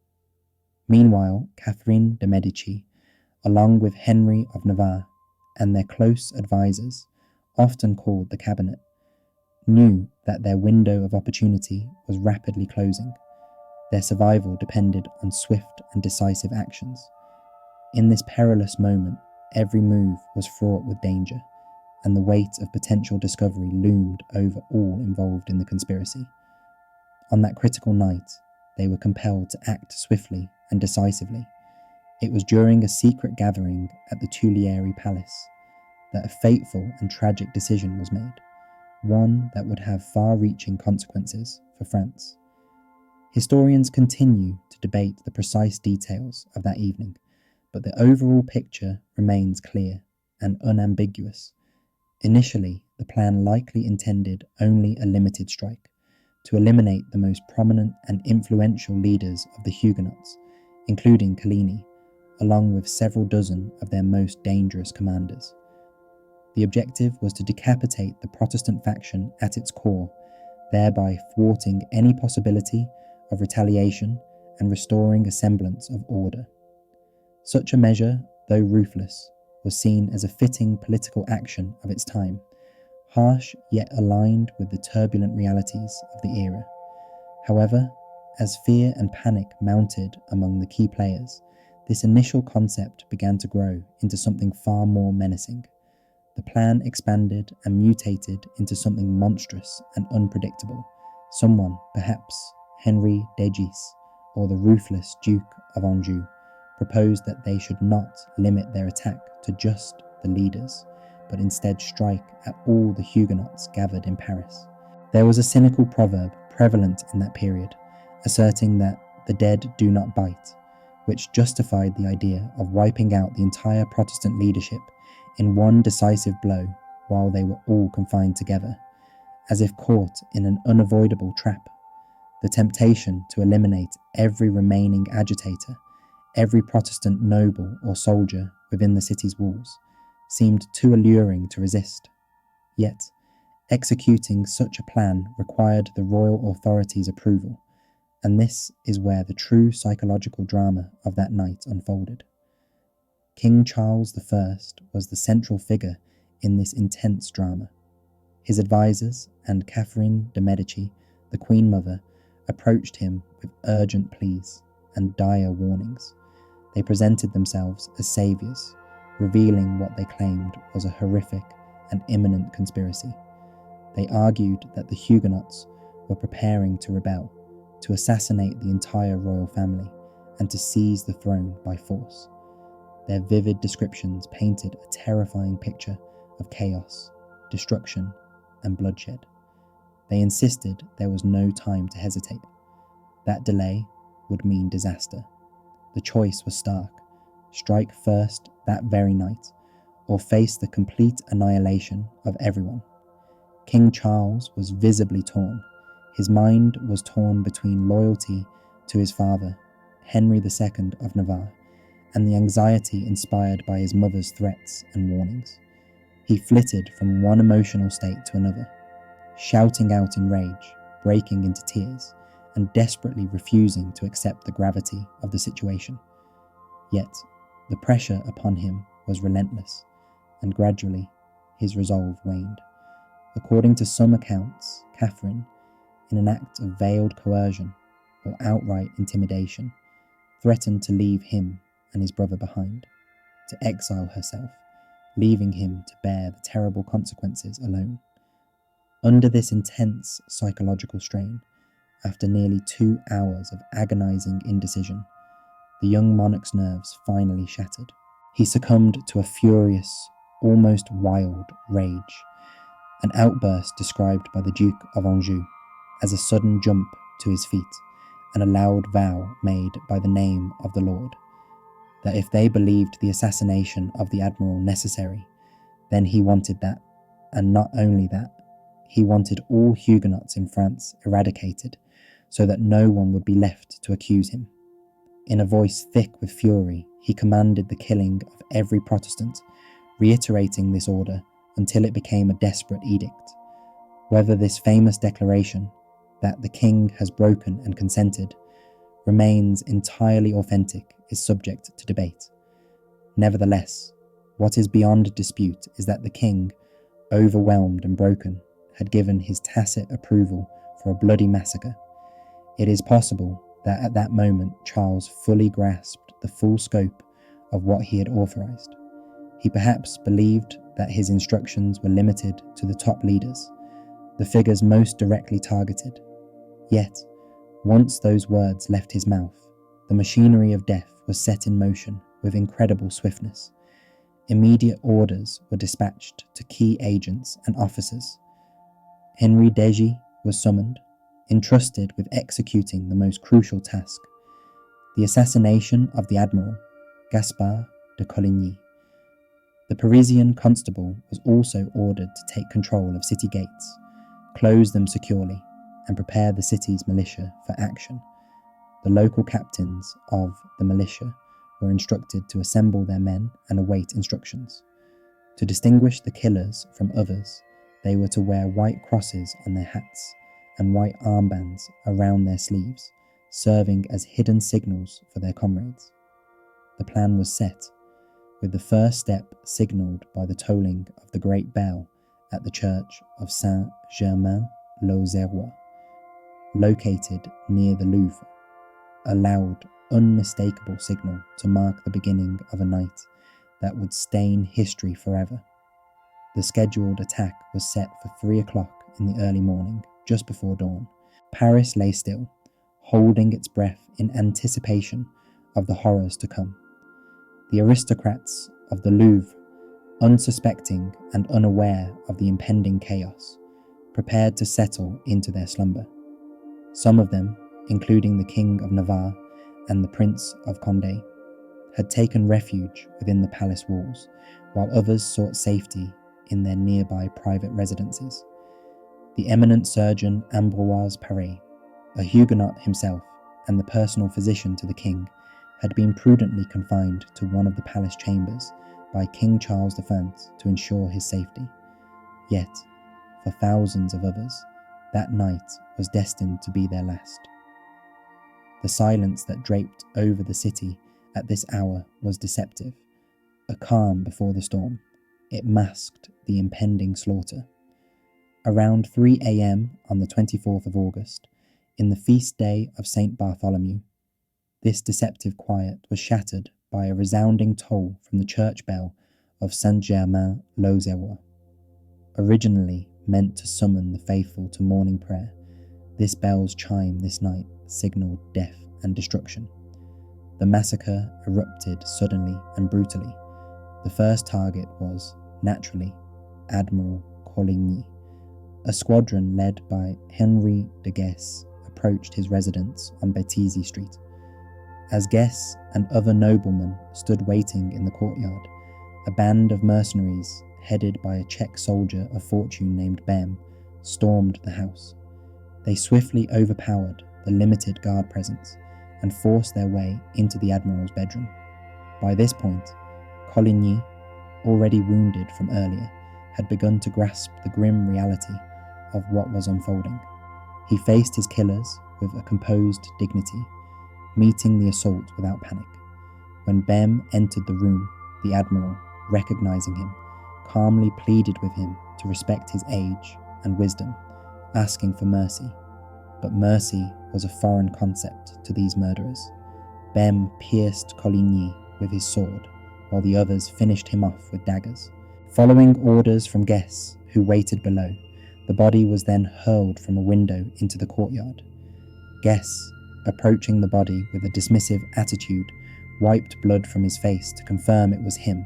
A: Meanwhile, Catherine de Medici, along with Henri of Navarre and their close advisors, often called the cabinet, knew that their window of opportunity was rapidly closing. Their survival depended on swift and decisive actions. In this perilous moment, every move was fraught with danger, and the weight of potential discovery loomed over all involved in the conspiracy. On that critical night, they were compelled to act swiftly and decisively. It was during a secret gathering at the Tuileries Palace that a fateful and tragic decision was made, one that would have far-reaching consequences for France. Historians continue to debate the precise details of that evening, but the overall picture remains clear and unambiguous. Initially, the plan likely intended only a limited strike, to eliminate the most prominent and influential leaders of the Huguenots, including Coligny, along with several dozen of their most dangerous commanders. The objective was to decapitate the Protestant faction at its core, thereby thwarting any possibility of retaliation and restoring a semblance of order. Such a measure, though ruthless, was seen as a fitting political action of its time, harsh yet aligned with the turbulent realities of the era. However, as fear and panic mounted among the key players, this initial concept began to grow into something far more menacing. The plan expanded and mutated into something monstrous and unpredictable. Someone, perhaps Henri de Guises, or the ruthless Duke of Anjou, proposed that they should not limit their attack to just the leaders, but instead strike at all the Huguenots gathered in Paris. There was a cynical proverb prevalent in that period, asserting that the dead do not bite, which justified the idea of wiping out the entire Protestant leadership in one decisive blow while they were all confined together, as if caught in an unavoidable trap. The temptation to eliminate every remaining agitator, every Protestant noble or soldier within the city's walls, seemed too alluring to resist. Yet, executing such a plan required the royal authorities' approval, and this is where the true psychological drama of that night unfolded. King Charles I was the central figure in this intense drama. His advisors and Catherine de Medici, the Queen Mother, approached him with urgent pleas and dire warnings. They presented themselves as saviours, revealing what they claimed was a horrific and imminent conspiracy. They argued that the Huguenots were preparing to rebel, to assassinate the entire royal family, and to seize the throne by force. Their vivid descriptions painted a terrifying picture of chaos, destruction, and bloodshed. They insisted there was no time to hesitate. That delay would mean disaster. The choice was stark: strike first that very night, or face the complete annihilation of everyone. King Charles was visibly torn. His mind was torn between loyalty to his father, Henri II of Navarre, and the anxiety inspired by his mother's threats and warnings. He flitted from one emotional state to another, shouting out in rage, breaking into tears, and desperately refusing to accept the gravity of the situation. Yet, the pressure upon him was relentless, and gradually his resolve waned. According to some accounts, Catherine, in an act of veiled coercion or outright intimidation, threatened to leave him and his brother behind, to exile herself, leaving him to bear the terrible consequences alone. Under this intense psychological strain, after nearly 2 hours of agonizing indecision, the young monarch's nerves finally shattered. He succumbed to a furious, almost wild rage, an outburst described by the Duke of Anjou as a sudden jump to his feet and a loud vow made by the name of the Lord, that if they believed the assassination of the admiral necessary, then he wanted that, and not only that, he wanted all Huguenots in France eradicated, so that no one would be left to accuse him. In a voice thick with fury, he commanded the killing of every Protestant, reiterating this order until it became a desperate edict. Whether this famous declaration, that the king has broken and consented, remains entirely authentic is subject to debate. Nevertheless, what is beyond dispute is that the king, overwhelmed and broken, had given his tacit approval for a bloody massacre. It is possible that at that moment Charles fully grasped the full scope of what he had authorized. He perhaps believed that his instructions were limited to the top leaders, the figures most directly targeted. Yet, once those words left his mouth, the machinery of death was set in motion with incredible swiftness. Immediate orders were dispatched to key agents and officers. Henri was summoned, entrusted with executing the most crucial task, the assassination of the Admiral, Gaspard de Coligny. The Parisian constable was also ordered to take control of city gates, close them securely, and prepare the city's militia for action. The local captains of the militia were instructed to assemble their men and await instructions. To distinguish the killers from others, they were to wear white crosses on their hats and white armbands around their sleeves, serving as hidden signals for their comrades. The plan was set, with the first step signalled by the tolling of the great bell at the church of Saint-Germain-l'Auxerrois, located near the Louvre, a loud, unmistakable signal to mark the beginning of a night that would stain history forever. The scheduled attack was set for 3 o'clock in the early morning, just before dawn. Paris lay still, holding its breath in anticipation of the horrors to come. The aristocrats of the Louvre, unsuspecting and unaware of the impending chaos, prepared to settle into their slumber. Some of them, including the King of Navarre and the Prince of Condé, had taken refuge within the palace walls, while others sought safety in their nearby private residences. The eminent surgeon Ambroise Paré, a Huguenot himself and the personal physician to the king, had been prudently confined to one of the palace chambers by King Charles V to ensure his safety. Yet, for thousands of others, that night was destined to be their last. The silence that draped over the city at this hour was deceptive, a calm before the storm. It masked the impending slaughter. Around 3 a.m. on the 24th of August, in the feast day of St. Bartholomew, this deceptive quiet was shattered by a resounding toll from the church bell of Saint-Germain-l'Auxerrois. Originally meant to summon the faithful to morning prayer, this bell's chime this night signalled death and destruction. The massacre erupted suddenly and brutally. The first target was, naturally, Admiral Coligny. A squadron led by Henri de Guises approached his residence on Béthisy Street. As Guises and other noblemen stood waiting in the courtyard, a band of mercenaries, headed by a Czech soldier of fortune named Bem, stormed the house. They swiftly overpowered the limited guard presence and forced their way into the Admiral's bedroom. By this point, Coligny, already wounded from earlier, had begun to grasp the grim reality of what was unfolding. He faced his killers with a composed dignity, meeting the assault without panic. When Bem entered the room, the Admiral, recognizing him, calmly pleaded with him to respect his age and wisdom, asking for mercy. But mercy was a foreign concept to these murderers. Bem pierced Coligny with his sword, while the others finished him off with daggers. Following orders from Guises, who waited below, the body was then hurled from a window into the courtyard. Guises, approaching the body with a dismissive attitude, wiped blood from his face to confirm it was him,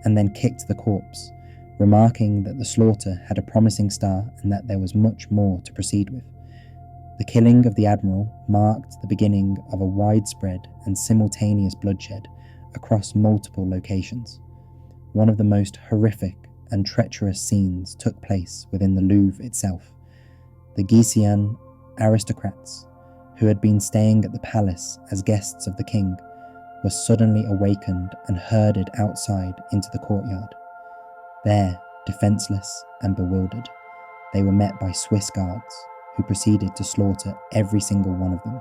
A: and then kicked the corpse, remarking that the slaughter had a promising start and that there was much more to proceed with. The killing of the Admiral marked the beginning of a widespread and simultaneous bloodshed across multiple locations. One of the most horrific and treacherous scenes took place within the Louvre itself. The Guisean aristocrats, who had been staying at the palace as guests of the king, were suddenly awakened and herded outside into the courtyard. There, defenceless and bewildered, they were met by Swiss guards, who proceeded to slaughter every single one of them.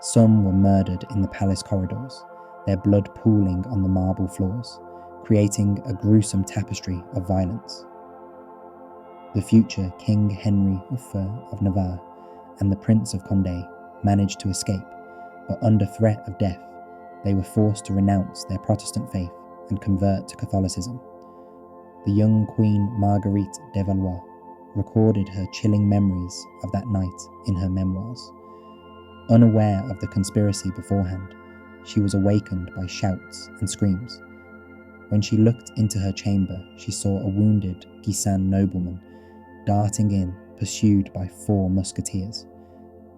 A: Some were murdered in the palace corridors, their blood pooling on the marble floors, creating a gruesome tapestry of violence. The future King Henri of Navarre and the Prince of Condé managed to escape, but under threat of death, they were forced to renounce their Protestant faith and convert to Catholicism. The young Queen Margarita de Valois recorded her chilling memories of that night in her memoirs. Unaware of the conspiracy beforehand, she was awakened by shouts and screams. When she looked into her chamber, she saw a wounded Guises nobleman darting in, pursued by 4 musketeers.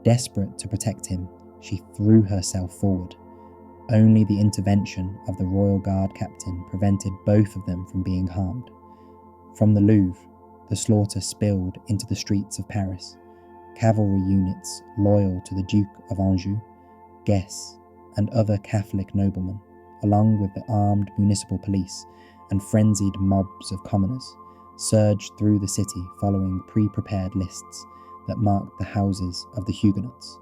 A: Desperate to protect him, she threw herself forward. Only the intervention of the royal guard captain prevented both of them from being harmed. From the Louvre, the slaughter spilled into the streets of Paris. Cavalry units loyal to the Duke of Anjou, Guests, and other Catholic noblemen, along with the armed municipal police and frenzied mobs of commoners, surged through the city following pre-prepared lists that marked the houses of the Huguenots.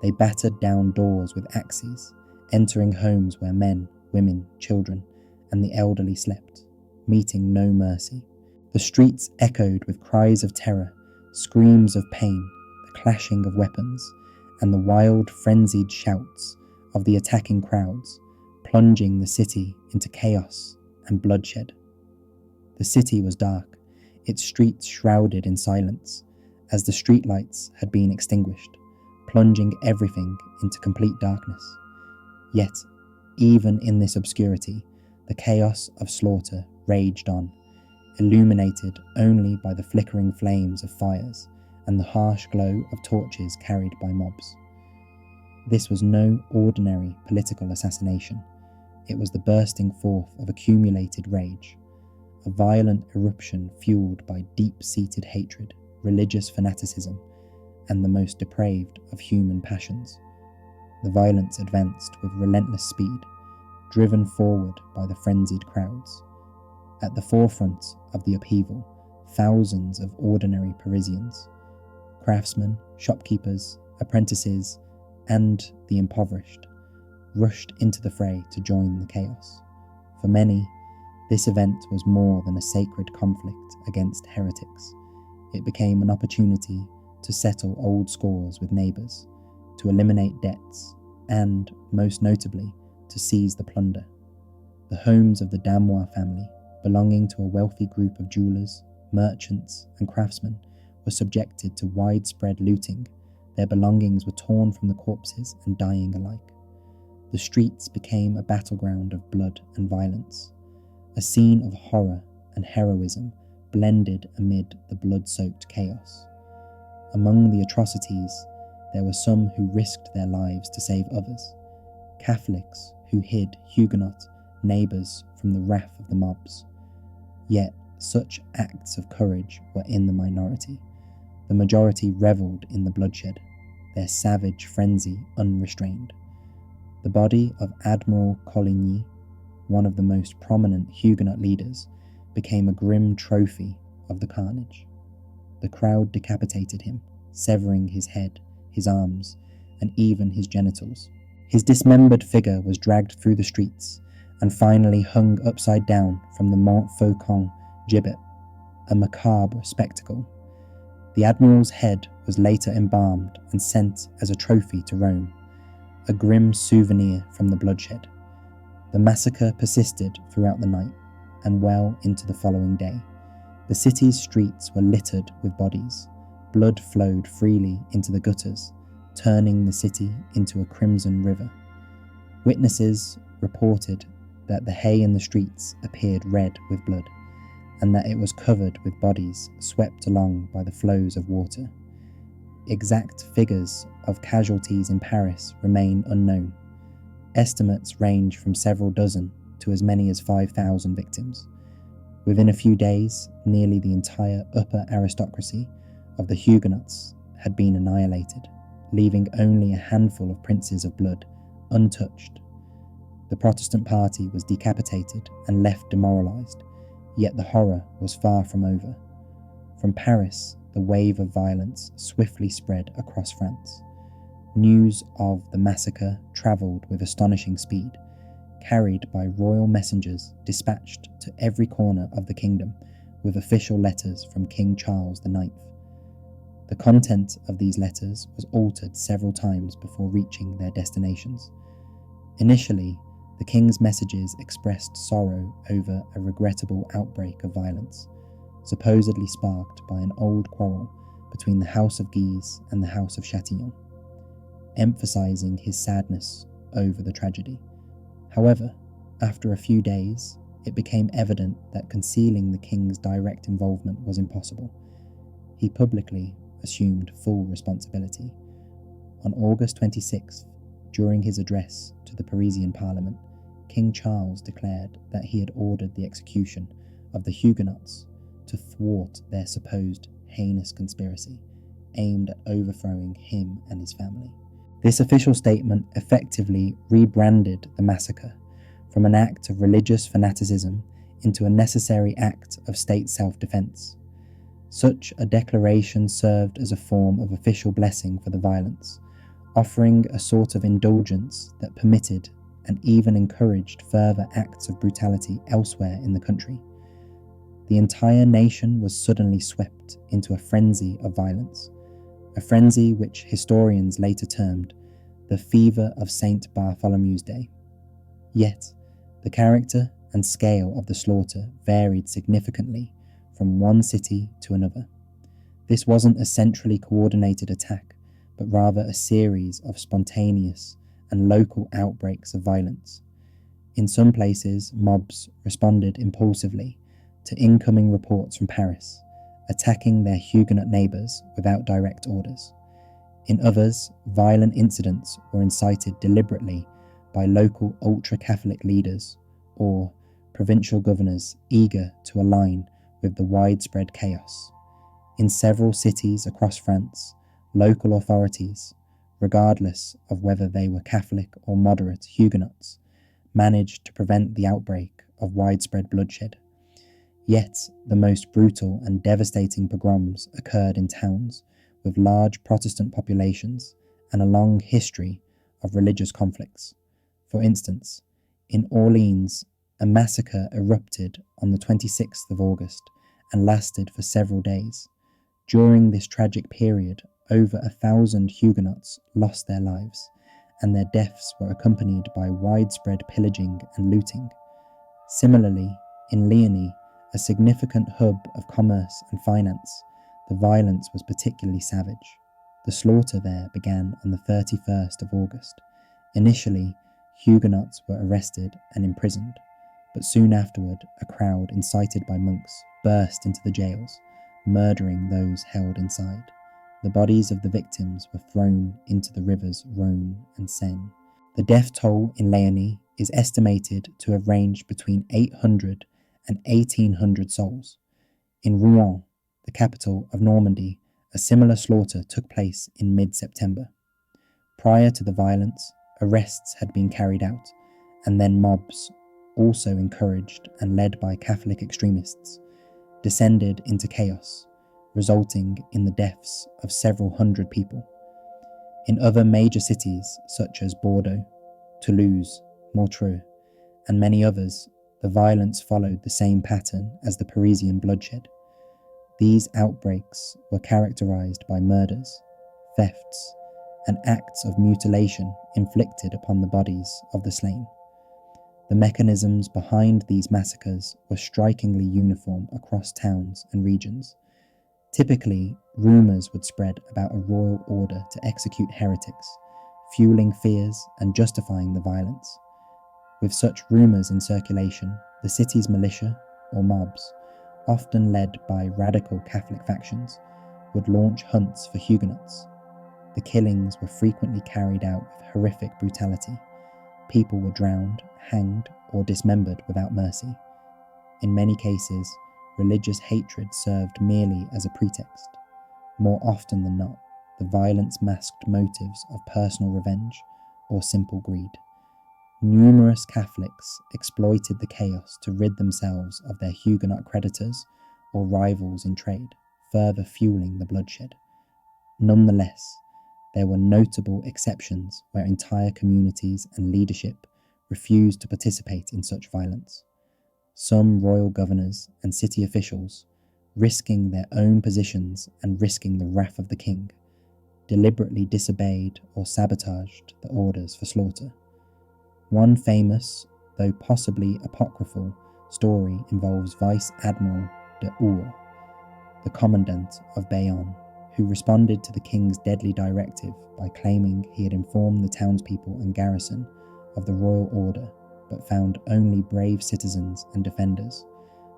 A: They battered down doors with axes, entering homes where men, women, children, and the elderly slept, meeting no mercy. The streets echoed with cries of terror, screams of pain, the clashing of weapons, and the wild, frenzied shouts of the attacking crowds, plunging the city into chaos and bloodshed. The city was dark, its streets shrouded in silence, as the streetlights had been extinguished, plunging everything into complete darkness. Yet, even in this obscurity, the chaos of slaughter raged on, illuminated only by the flickering flames of fires and the harsh glow of torches carried by mobs. This was no ordinary political assassination. It was the bursting forth of accumulated rage, a violent eruption fueled by deep-seated hatred, religious fanaticism, and the most depraved of human passions. The violence advanced with relentless speed, driven forward by the frenzied crowds. At the forefront of the upheaval, thousands of ordinary Parisians, craftsmen, shopkeepers, apprentices, and the impoverished, rushed into the fray to join the chaos. For many, this event was more than a sacred conflict against heretics. It became an opportunity to settle old scores with neighbours, to eliminate debts, and, most notably, to seize the plunder. The homes of the Devalois family, belonging to a wealthy group of jewellers, merchants, and craftsmen, were subjected to widespread looting. Their belongings were torn from the corpses and dying alike. The streets became a battleground of blood and violence, a scene of horror and heroism blended amid the blood-soaked chaos. Among the atrocities, there were some who risked their lives to save others, Catholics who hid Huguenot neighbours from the wrath of the mobs. Yet such acts of courage were in the minority. The majority revelled in the bloodshed, their savage frenzy unrestrained. The body of Admiral Coligny, one of the most prominent Huguenot leaders, became a grim trophy of the carnage. The crowd decapitated him, severing his head, his arms, and even his genitals. His dismembered figure was dragged through the streets and finally hung upside down from the Montfaucon gibbet, a macabre spectacle. The admiral's head was later embalmed and sent as a trophy to Rome, a grim souvenir from the bloodshed. The massacre persisted throughout the night and well into the following day. The city's streets were littered with bodies. Blood flowed freely into the gutters, turning the city into a crimson river. Witnesses reported that the hay in the streets appeared red with blood, and that it was covered with bodies swept along by the flows of water. Exact figures of casualties in Paris remain unknown. Estimates range from several dozen to as many as 5,000 victims. Within a few days, nearly the entire upper aristocracy of the Huguenots had been annihilated, leaving only a handful of princes of blood untouched. The Protestant party was decapitated and left demoralised, yet the horror was far from over. From Paris, the wave of violence swiftly spread across France. News of the massacre travelled with astonishing speed, carried by royal messengers dispatched to every corner of the kingdom, with official letters from King Charles IX. The content of these letters was altered several times before reaching their destinations. Initially, the king's messages expressed sorrow over a regrettable outbreak of violence, supposedly sparked by an old quarrel between the House of Guises and the House of Chatillon, emphasizing his sadness over the tragedy. However, after a few days, it became evident that concealing the king's direct involvement was impossible. He publicly assumed full responsibility. On August 26th, during his address to the Parisian Parliament, King Charles declared that he had ordered the execution of the Huguenots to thwart their supposed heinous conspiracy aimed at overthrowing him and his family. This official statement effectively rebranded the massacre from an act of religious fanaticism into a necessary act of state self-defense. Such a declaration served as a form of official blessing for the violence, offering a sort of indulgence that permitted and even encouraged further acts of brutality elsewhere in the country. The entire nation was suddenly swept into a frenzy of violence, a frenzy which historians later termed the fever of St. Bartholomew's Day. Yet, the character and scale of the slaughter varied significantly from one city to another. This wasn't a centrally coordinated attack, but rather a series of spontaneous and local outbreaks of violence. In some places, mobs responded impulsively to incoming reports from Paris, attacking their Huguenot neighbours without direct orders. In others, violent incidents were incited deliberately by local ultra-Catholic leaders or provincial governors eager to align with the widespread chaos. In several cities across France, local authorities, regardless of whether they were Catholic or moderate Huguenots, managed to prevent the outbreak of widespread bloodshed. Yet, the most brutal and devastating pogroms occurred in towns with large Protestant populations and a long history of religious conflicts. For instance, in Orleans, a massacre erupted on the 26th of August and lasted for several days. During this tragic period, over 1,000 Huguenots lost their lives, and their deaths were accompanied by widespread pillaging and looting. Similarly, in Leonie, a significant hub of commerce and finance, the violence was particularly savage. The slaughter there began on the 31st of August. Initially, Huguenots were arrested and imprisoned, but soon afterward, a crowd incited by monks burst into the jails, murdering those held inside. The bodies of the victims were thrown into the rivers Rhône and Seine. The death toll in Leonie is estimated to have ranged between 800 and 1,800 souls. In Rouen, the capital of Normandy, a similar slaughter took place in mid-September. Prior to the violence, arrests had been carried out, and then mobs, also encouraged and led by Catholic extremists, descended into chaos, resulting in the deaths of several hundred people. In other major cities such as Bordeaux, Toulouse, Montreux, and many others, the violence followed the same pattern as the Parisian bloodshed. These outbreaks were characterized by murders, thefts, and acts of mutilation inflicted upon the bodies of the slain. The mechanisms behind these massacres were strikingly uniform across towns and regions. Typically, rumours would spread about a royal order to execute heretics, fueling fears and justifying the violence. With such rumours in circulation, the city's militia, or mobs, often led by radical Catholic factions, would launch hunts for Huguenots. The killings were frequently carried out with horrific brutality. People were drowned, hanged, or dismembered without mercy. In many cases, religious hatred served merely as a pretext. More often than not, the violence masked motives of personal revenge or simple greed. Numerous Catholics exploited the chaos to rid themselves of their Huguenot creditors or rivals in trade, further fueling the bloodshed. Nonetheless, there were notable exceptions where entire communities and leadership refused to participate in such violence. some royal governors and city officials, risking their own positions and risking the wrath of the king, deliberately disobeyed or sabotaged the orders for slaughter. One famous, though possibly apocryphal, story involves Vice Admiral de Our, the commandant of Bayonne, who responded to the king's deadly directive by claiming he had informed the townspeople and garrison of the royal order, but found only brave citizens and defenders,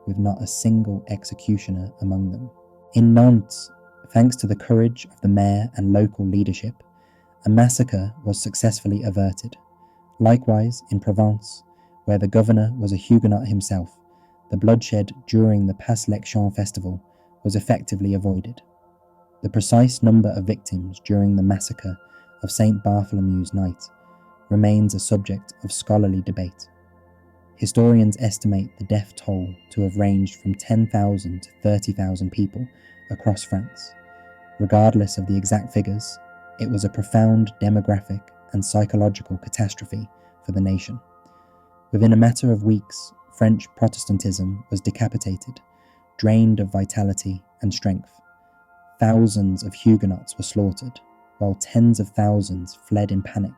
A: with not a single executioner among them. In Nantes, thanks to the courage of the mayor and local leadership, a massacre was successfully averted. Likewise, in Provence, where the governor was a Huguenot himself, the bloodshed during the Pas-l'Élection festival was effectively avoided. The precise number of victims during the massacre of St. Bartholomew's night remains a subject of scholarly debate. Historians estimate the death toll to have ranged from 10,000 to 30,000 people across France. Regardless of the exact figures, it was a profound demographic and psychological catastrophe for the nation. Within a matter of weeks, French Protestantism was decapitated, drained of vitality and strength. Thousands of Huguenots were slaughtered, while tens of thousands fled in panic,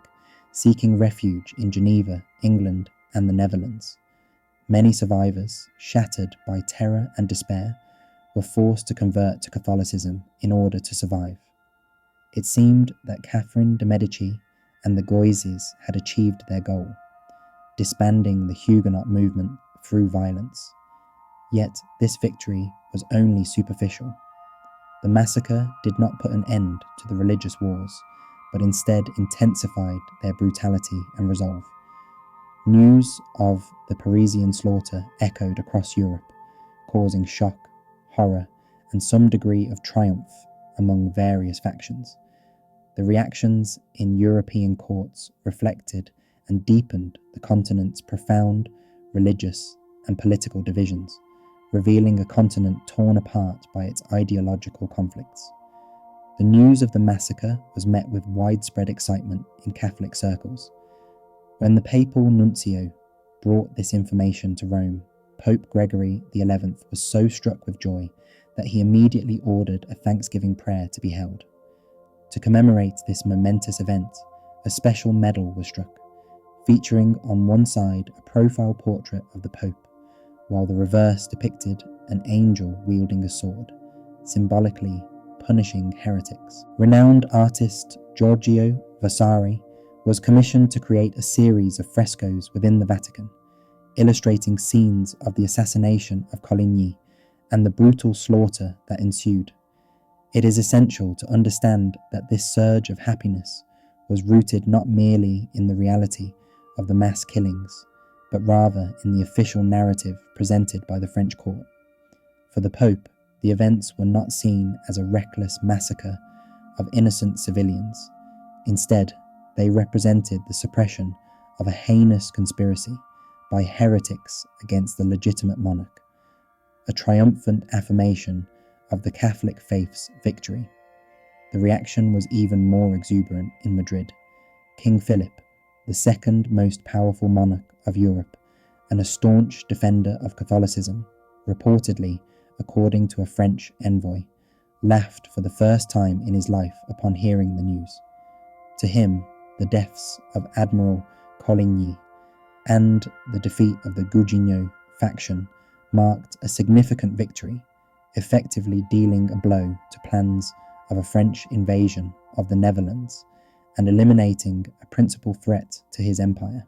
A: seeking refuge in Geneva, England, and the Netherlands. Many survivors, shattered by terror and despair, were forced to convert to Catholicism in order to survive. It seemed that Catherine de Medici and the Guises had achieved their goal, disbanding the Huguenot movement through violence. Yet this victory was only superficial. The massacre did not put an end to the religious wars, but instead intensified their brutality and resolve. News of the Parisian slaughter echoed across Europe, causing shock, horror, and some degree of triumph among various factions. The reactions in European courts reflected and deepened the continent's profound religious and political divisions, revealing a continent torn apart by its ideological conflicts. The news of the massacre was met with widespread excitement in Catholic circles. When the papal nuncio brought this information to Rome, Pope Gregory XI was so struck with joy that he immediately ordered a Thanksgiving prayer to be held. To commemorate this momentous event, a special medal was struck, featuring on one side a profile portrait of the Pope, while the reverse depicted an angel wielding a sword, symbolically punishing heretics. Renowned artist Giorgio Vasari was commissioned to create a series of frescoes within the Vatican, illustrating scenes of the assassination of Coligny and the brutal slaughter that ensued. It is essential to understand that this surge of happiness was rooted not merely in the reality of the mass killings, but rather in the official narrative presented by the French court. For the Pope, the events were not seen as a reckless massacre of innocent civilians. Instead, they represented the suppression of a heinous conspiracy by heretics against the legitimate monarch, a triumphant affirmation of the Catholic faith's victory. The reaction was even more exuberant in Madrid. King Philip, the second most powerful monarch of Europe and a staunch defender of Catholicism, reportedly, according to a French envoy, laughed for the first time in his life upon hearing the news. To him, the deaths of Admiral Coligny and the defeat of the Guises faction marked a significant victory, effectively dealing a blow to plans of a French invasion of the Netherlands and eliminating a principal threat to his empire.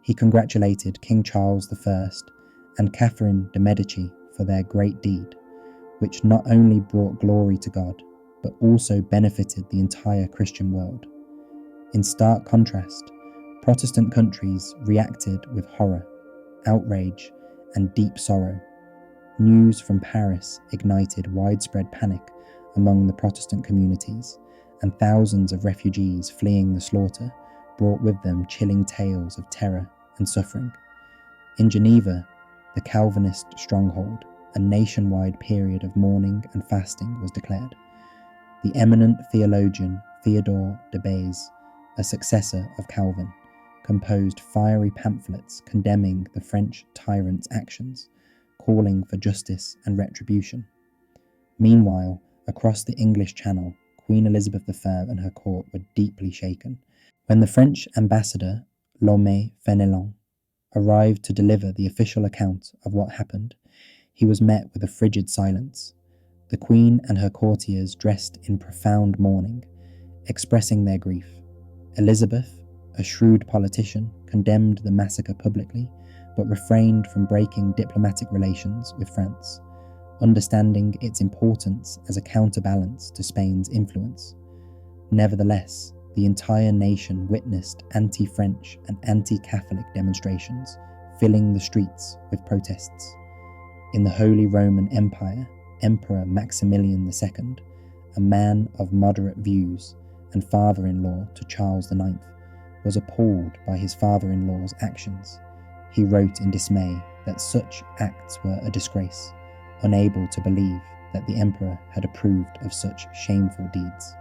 A: He congratulated King Charles I and Catherine de Medici for their great deed, which not only brought glory to God, but also benefited the entire Christian world. In stark contrast, Protestant countries reacted with horror, outrage, and deep sorrow. News from Paris ignited widespread panic among the Protestant communities, and thousands of refugees fleeing the slaughter brought with them chilling tales of terror and suffering. In Geneva, the Calvinist stronghold, a nationwide period of mourning and fasting was declared. The eminent theologian Theodore de Bèze, a successor of Calvin, composed fiery pamphlets condemning the French tyrant's actions, calling for justice and retribution. Meanwhile, across the English Channel, Queen Elizabeth I and her court were deeply shaken. When the French ambassador, Lomé Fénelon, arrived to deliver the official account of what happened, he was met with a frigid silence. The Queen and her courtiers dressed in profound mourning, expressing their grief. Elizabeth, a shrewd politician, condemned the massacre publicly, but refrained from breaking diplomatic relations with France, understanding its importance as a counterbalance to Spain's influence. Nevertheless, the entire nation witnessed anti-French and anti-Catholic demonstrations, filling the streets with protests. In the Holy Roman Empire, Emperor Maximilian II, a man of moderate views and father-in-law to Charles IX, was appalled by his father-in-law's actions. He wrote in dismay that such acts were a disgrace, unable to believe that the emperor had approved of such shameful deeds.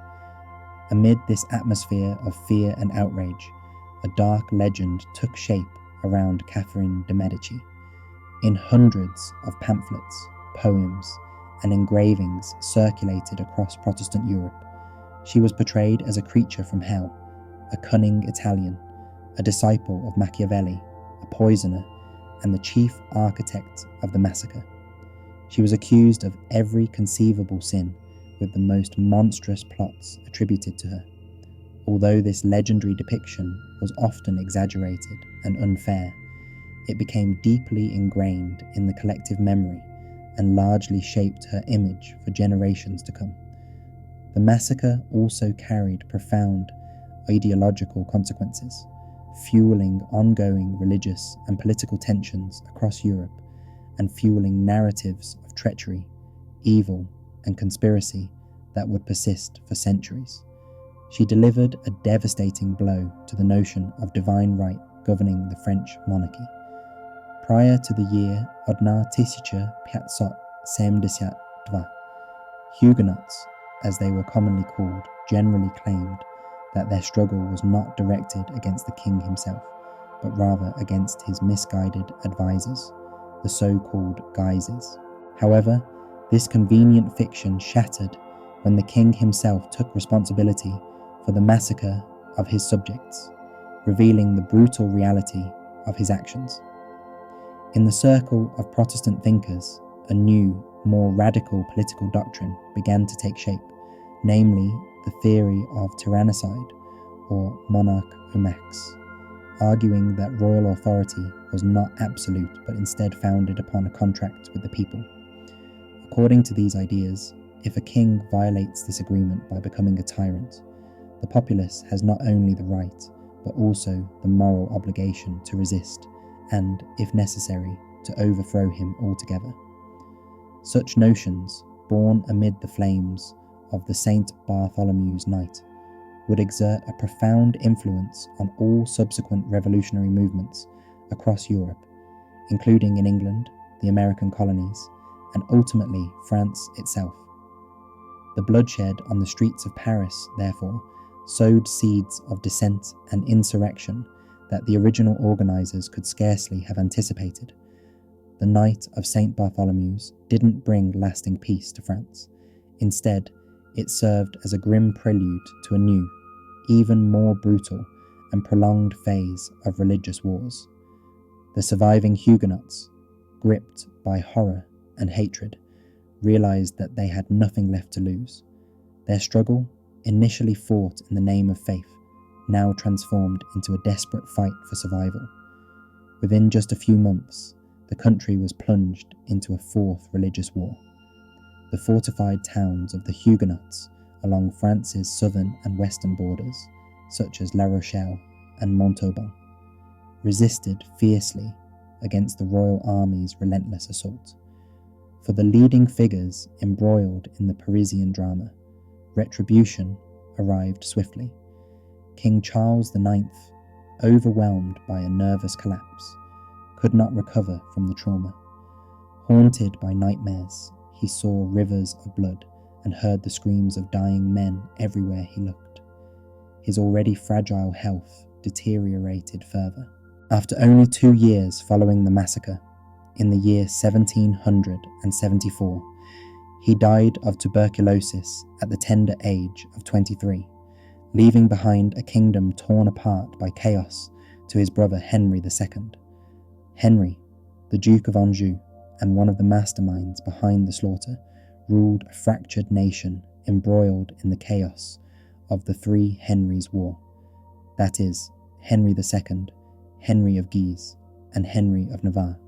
A: Amid this atmosphere of fear and outrage, a dark legend took shape around Catherine de Medici. In hundreds of pamphlets, poems, and engravings circulated across Protestant Europe, she was portrayed as a creature from hell, a cunning Italian, a disciple of Machiavelli, a poisoner, and the chief architect of the massacre. She was accused of every conceivable sin, with the most monstrous plots attributed to her. Although this legendary depiction was often exaggerated and unfair, it became deeply ingrained in the collective memory and largely shaped her image for generations to come. The massacre also carried profound ideological consequences, fueling ongoing religious and political tensions across Europe and fueling narratives of treachery, evil, and conspiracy that would persist for centuries. She delivered a devastating blow to the notion of divine right governing the French monarchy. Prior to the year 1572, Huguenots, as they were commonly called, generally claimed that their struggle was not directed against the king himself, but rather against his misguided advisors, the so-called Guises. However, this convenient fiction shattered when the king himself took responsibility for the massacre of his subjects, revealing the brutal reality of his actions. In the circle of Protestant thinkers, a new, more radical political doctrine began to take shape, namely the theory of tyrannicide, or monarch max, arguing that royal authority was not absolute but instead founded upon a contract with the people. According to these ideas, if a king violates this agreement by becoming a tyrant, the populace has not only the right, but also the moral obligation to resist and, if necessary, to overthrow him altogether. Such notions, born amid the flames of the St. Bartholomew's Night, would exert a profound influence on all subsequent revolutionary movements across Europe, including in England, the American colonies, and ultimately France itself. The bloodshed on the streets of Paris, therefore, sowed seeds of dissent and insurrection that the original organisers could scarcely have anticipated. The night of St. Bartholomew's didn't bring lasting peace to France. Instead, it served as a grim prelude to a new, even more brutal and prolonged phase of religious wars. The surviving Huguenots, gripped by horror and hatred, realized that they had nothing left to lose. Their struggle, initially fought in the name of faith, now transformed into a desperate fight for survival. Within just a few months, the country was plunged into a fourth religious war. The fortified towns of the Huguenots along France's southern and western borders, such as La Rochelle and Montauban, resisted fiercely against the royal army's relentless assault. For the leading figures embroiled in the Parisian drama, retribution arrived swiftly. King Charles IX, overwhelmed by a nervous collapse, could not recover from the trauma. Haunted by nightmares, he saw rivers of blood and heard the screams of dying men everywhere he looked. His already fragile health deteriorated further. After only 2 years following the massacre, in the year 1774, he died of tuberculosis at the tender age of 23, leaving behind a kingdom torn apart by chaos to his brother Henri II. Henri, the Duke of Anjou and one of the masterminds behind the slaughter, ruled a fractured nation embroiled in the chaos of the three Henrys' war, that is, Henri II, Henri of Guise, and Henri of Navarre,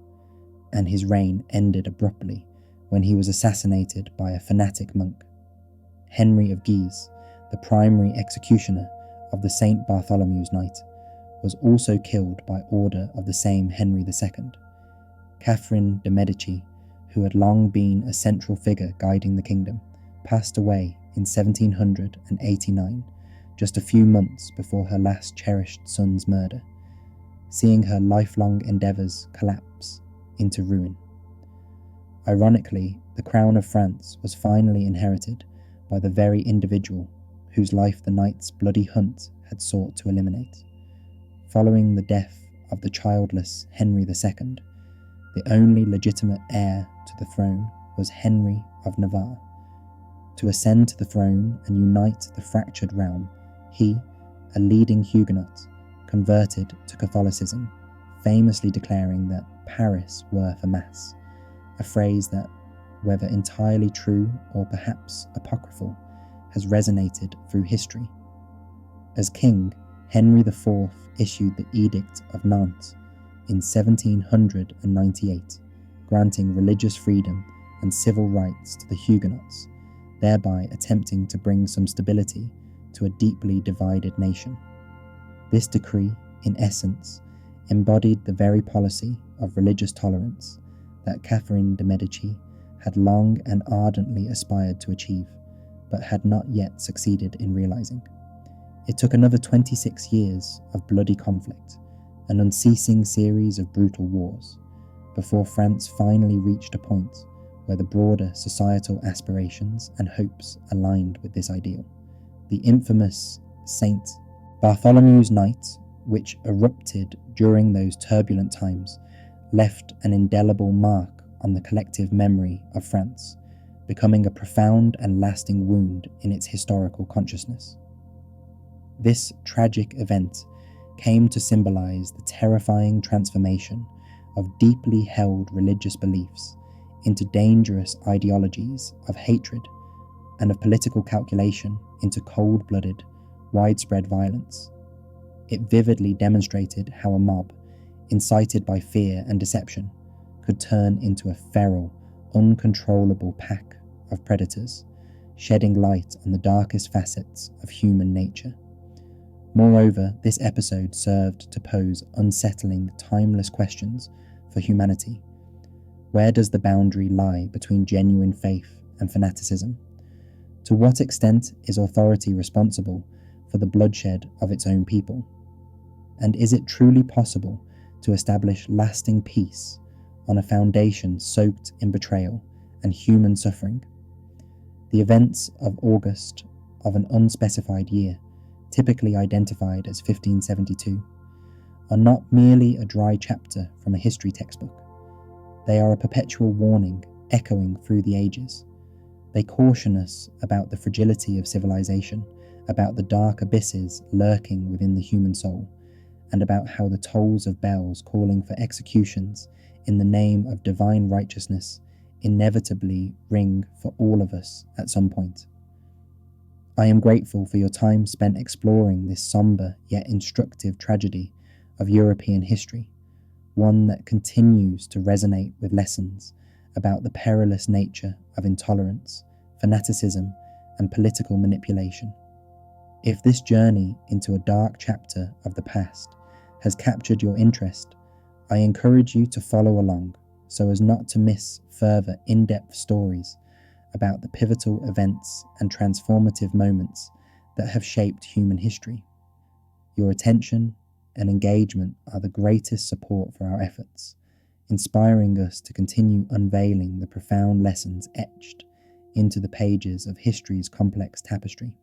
A: and his reign ended abruptly when he was assassinated by a fanatic monk. Henri of Guise, the primary executioner of the St. Bartholomew's night, was also killed by order of the same Henri II. Catherine de Medici, who had long been a central figure guiding the kingdom, passed away in 1789, just a few months before her last cherished son's murder, seeing her lifelong endeavours collapse into ruin. Ironically, the crown of France was finally inherited by the very individual whose life the knight's bloody hunt had sought to eliminate. Following the death of the childless Henri II, the only legitimate heir to the throne was Henri of Navarre. To ascend to the throne and unite the fractured realm, he, a leading Huguenot, converted to Catholicism, famously declaring that Paris were for Mass, a phrase that, whether entirely true or perhaps apocryphal, has resonated through history. As king, Henri IV issued the Edict of Nantes in 1798, granting religious freedom and civil rights to the Huguenots, thereby attempting to bring some stability to a deeply divided nation. This decree, in essence, embodied the very policy of religious tolerance that Catherine de Medici had long and ardently aspired to achieve, but had not yet succeeded in realizing. It took another 26 years of bloody conflict, an unceasing series of brutal wars, before France finally reached a point where the broader societal aspirations and hopes aligned with this ideal. The infamous St. Bartholomew's Night, which erupted during those turbulent times, left an indelible mark on the collective memory of France, becoming a profound and lasting wound in its historical consciousness. This tragic event came to symbolize the terrifying transformation of deeply held religious beliefs into dangerous ideologies of hatred and of political calculation into cold-blooded, widespread violence. It vividly demonstrated how a mob, incited by fear and deception, could turn into a feral, uncontrollable pack of predators, shedding light on the darkest facets of human nature. Moreover, this episode served to pose unsettling, timeless questions for humanity. Where does the boundary lie between genuine faith and fanaticism? To what extent is authority responsible for the bloodshed of its own people? And is it truly possible to establish lasting peace on a foundation soaked in betrayal and human suffering? The events of August of an unspecified year, typically identified as 1572, are not merely a dry chapter from a history textbook. They are a perpetual warning echoing through the ages. They caution us about the fragility of civilization, about the dark abysses lurking within the human soul, and about how the tolls of bells calling for executions in the name of divine righteousness inevitably ring for all of us at some point. I am grateful for your time spent exploring this somber yet instructive tragedy of European history, one that continues to resonate with lessons about the perilous nature of intolerance, fanaticism, and political manipulation. If this journey into a dark chapter of the past has captured your interest, I encourage you to follow along so as not to miss further in-depth stories about the pivotal events and transformative moments that have shaped human history. Your attention and engagement are the greatest support for our efforts, inspiring us to continue unveiling the profound lessons etched into the pages of history's complex tapestry.